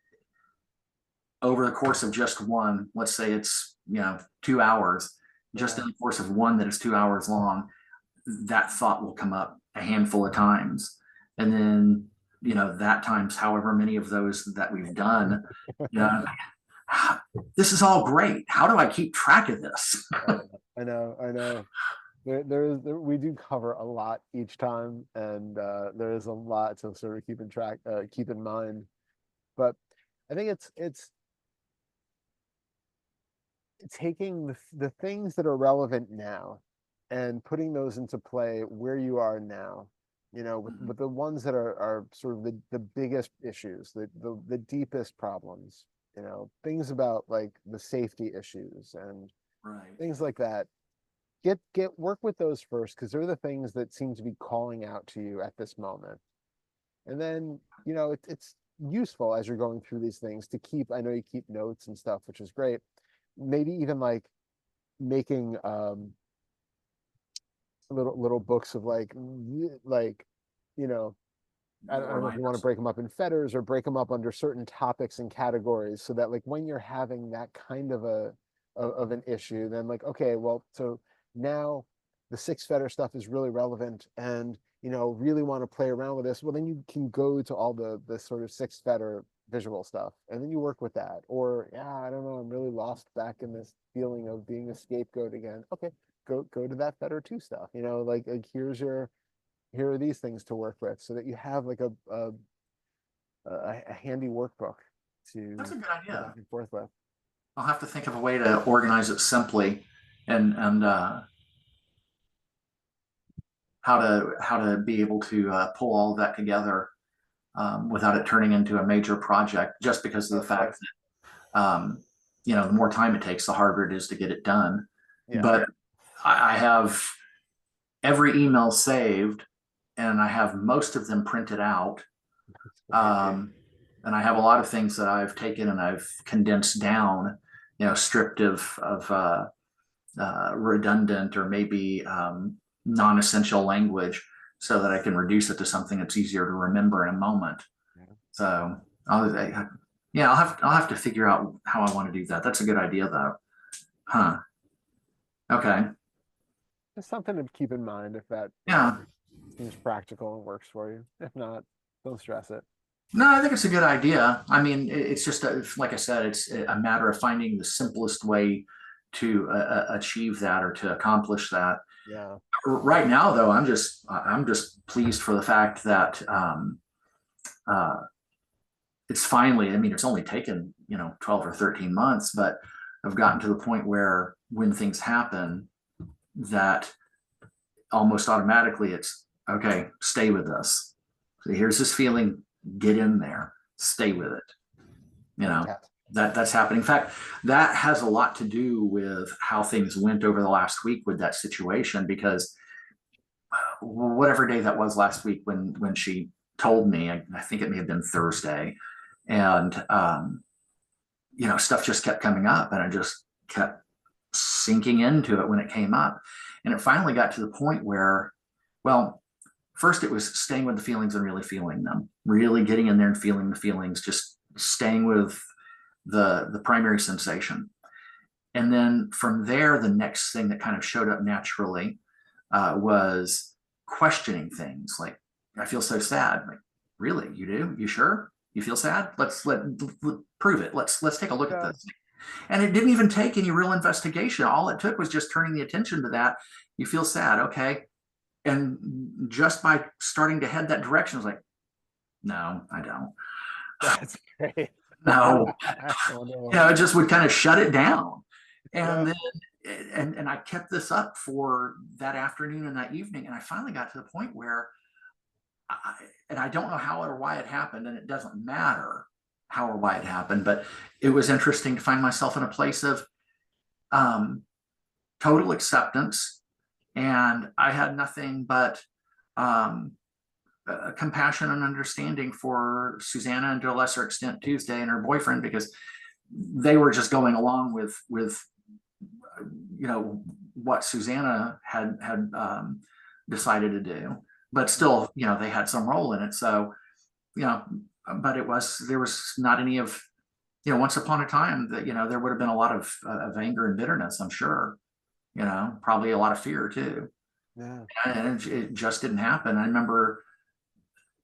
over the course of just one, let's say it's 2 hours, just in the course of one that is 2 hours long, that thought will come up a handful of times. And then, that times however many of those that we've done, this is all great. How do I keep track of this? I know. We do cover a lot each time, and there is a lot to sort of keep in mind. But I think it's taking the things that are relevant now and putting those into play where you are now, with the ones that are sort of the biggest issues, the deepest problems, things about like the safety issues and Right. things like that. Get work with those first, because they're the things that seem to be calling out to you at this moment. And then, it's useful as you're going through these things to keep, I know you keep notes and stuff, which is great. Maybe even like making little books of like I don't know if you want to break them up in fetters or break them up under certain topics and categories, so that like when you're having that kind of of an issue, then like, okay, well, so now the six fetter stuff is really relevant, and really want to play around with this. Well, then you can go to all the sort of six fetter visual stuff, and then you work with that. Or, yeah, I don't know, I'm really lost back in this feeling of being a scapegoat again. Okay, go to that fetter two stuff. Like here are these things to work with, so that you have like a handy workbook to That's a good go idea. back and forth with. I'll have to think of a way to organize it simply, and how to be able to pull all of that together without it turning into a major project, just because of the fact that the more time it takes, the harder it is to get it done. Yeah. But I have every email saved, and I have most of them printed out. And I have a lot of things that I've taken and I've condensed down, stripped of redundant or maybe non-essential language, so that I can reduce it to something that's easier to remember in a moment. So I'll have to figure out how I want to do that. That's a good idea though. Huh. Okay. Just something to keep in mind if that Yeah. seems practical and works for you. If not, don't stress it. No, I think it's a good idea. I mean, it's just like I said, it's a matter of finding the simplest way to achieve that or to accomplish that. Yeah. Right now, though, I'm just pleased for the fact that uh, it's finally. I mean, it's only taken 12 or 13 months, but I've gotten to the point where when things happen, that almost automatically it's okay. Stay with this. So here's this feeling. Get in there. Stay with it. Fantastic. That's happening. In fact, that has a lot to do with how things went over the last week with that situation, because whatever day that was last week when she told me, I think it may have been Thursday, and stuff just kept coming up, and I just kept sinking into it when it came up, and it finally got to the point where, well, first it was staying with the feelings and really feeling them, really getting in there and feeling the feelings, just staying with the primary sensation. And then from there, the next thing that kind of showed up naturally was questioning things like, I feel so sad. Like, really? You do? You sure? You feel sad? Let's prove it. Let's take a look at this. And it didn't even take any real investigation. All it took was just turning the attention to that. You feel sad. Okay. And just by starting to head that direction, I was like, no, I don't. That's great. No. Oh, no. It just would kind of shut it down. And Yeah. then and I kept this up for that afternoon and that evening. And I finally got to the point where and I don't know how or why it happened, and it doesn't matter how or why it happened, but it was interesting to find myself in a place of total acceptance. And I had nothing but compassion and understanding for Susanna, and to a lesser extent Tuesday and her boyfriend, because they were just going along with what Susanna had decided to do, but still, they had some role in it. So, but there was not any of, once upon a time that, there would have been a lot of anger and bitterness, I'm sure, probably a lot of fear too. Yeah. And it just didn't happen. I remember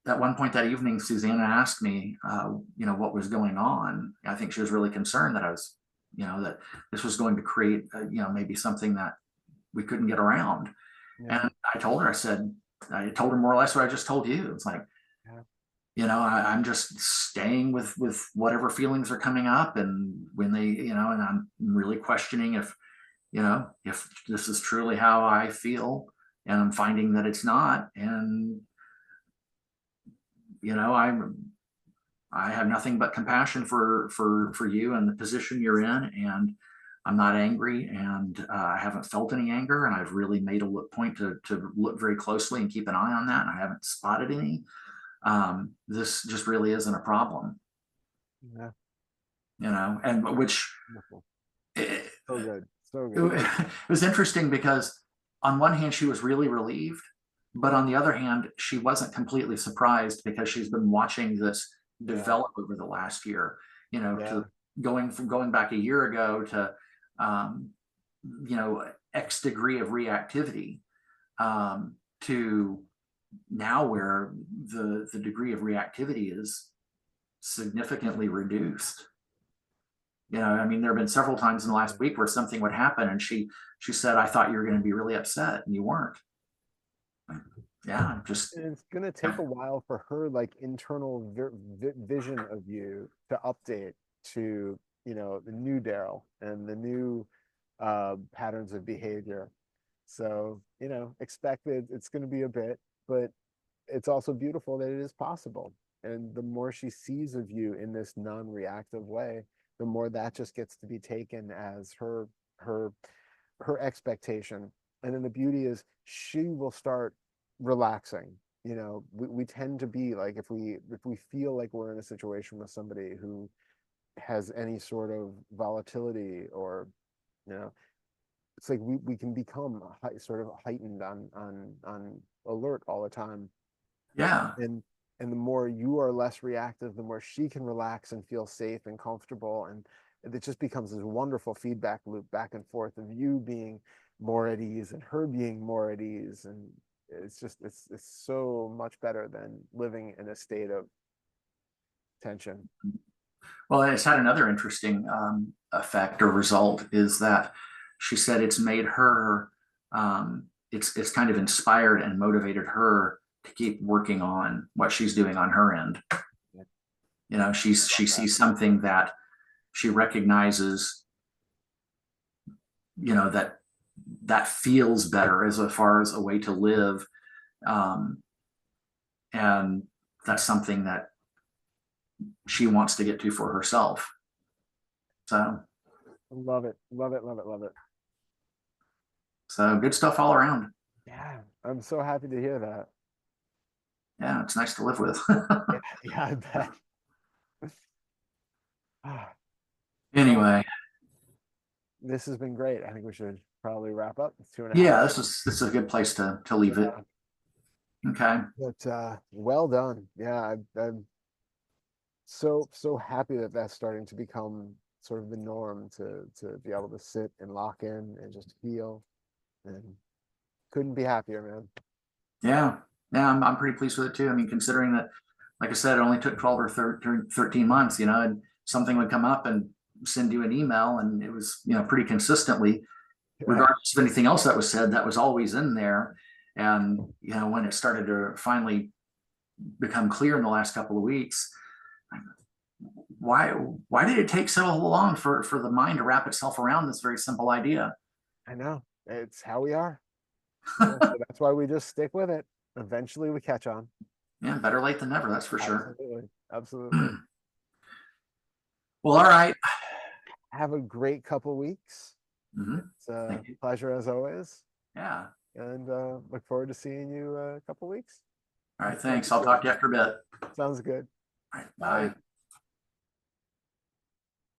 at one point that evening, Susanna asked me, what was going on. I think she was really concerned that I was, that this was going to create, maybe something that we couldn't get around. Yeah. And I told her, I told her more or less what I just told you. It's like, I'm just staying with whatever feelings are coming up. And when they, and I'm really questioning if this is truly how I feel, and I'm finding that it's not. And, I have nothing but compassion for you and the position you're in, and I'm not angry, and I haven't felt any anger, and I've really made a point to look very closely and keep an eye on that, and I haven't spotted any. This just really isn't a problem. Yeah. And which so good. So good. It was interesting because on one hand she was really relieved, but on the other hand she wasn't completely surprised, because she's been watching this develop over the last year, to going back a year ago to X degree of reactivity, to now where the degree of reactivity is significantly reduced. There have been several times in the last week where something would happen and she said, I thought you were going to be really upset, and you weren't. And it's going to take a while for her internal vision of you to update to the new Darrell and the new patterns of behavior. So expected it's going to be a bit, but it's also beautiful that it is possible. And the more she sees of you in this non-reactive way, the more that just gets to be taken as her expectation. And then the beauty is she will start relaxing. We tend to be like, if we feel like we're in a situation with somebody who has any sort of volatility, or it's like we can become sort of heightened on alert all the time. And the more you are less reactive, the more she can relax and feel safe and comfortable, and it just becomes this wonderful feedback loop back and forth of you being more at ease and her being more at ease. And it's so much better than living in a state of tension. Well, it's had another interesting effect or result, is that she said it's made her, it's kind of inspired and motivated her to keep working on what she's doing on her end. She sees something that she recognizes, that feels better as far as a way to live. And that's something that she wants to get to for herself. So love it. Love it. Love it. Love it. So good stuff all around. Yeah. I'm so happy to hear that. Yeah. It's nice to live with. Yeah, I bet. Anyway, this has been great. I think we should probably wrap up. It's 2.5. Yeah, this is a good place to leave it. Okay. But well done. Yeah, I'm so happy that that's starting to become sort of the norm, to be able to sit and lock in and just feel, and couldn't be happier, man. Yeah. I'm pretty pleased with it too. I mean, considering that, like I said, it only took 12 or 13 months, and something would come up and send you an email, and it was, pretty consistently, regardless of anything else that was said, that was always in there. And, when it started to finally become clear in the last couple of weeks, why did it take so long for the mind to wrap itself around this very simple idea? I know, it's how we are. So that's why we just stick with it. Eventually we catch on. Yeah, better late than never, that's for sure. Absolutely. Well, all right. Have a great couple weeks. Mm-hmm. It's a pleasure as always. Yeah. And look forward to seeing you a couple weeks. All right, thanks. I'll talk to you after a bit. Sounds good. All right, bye.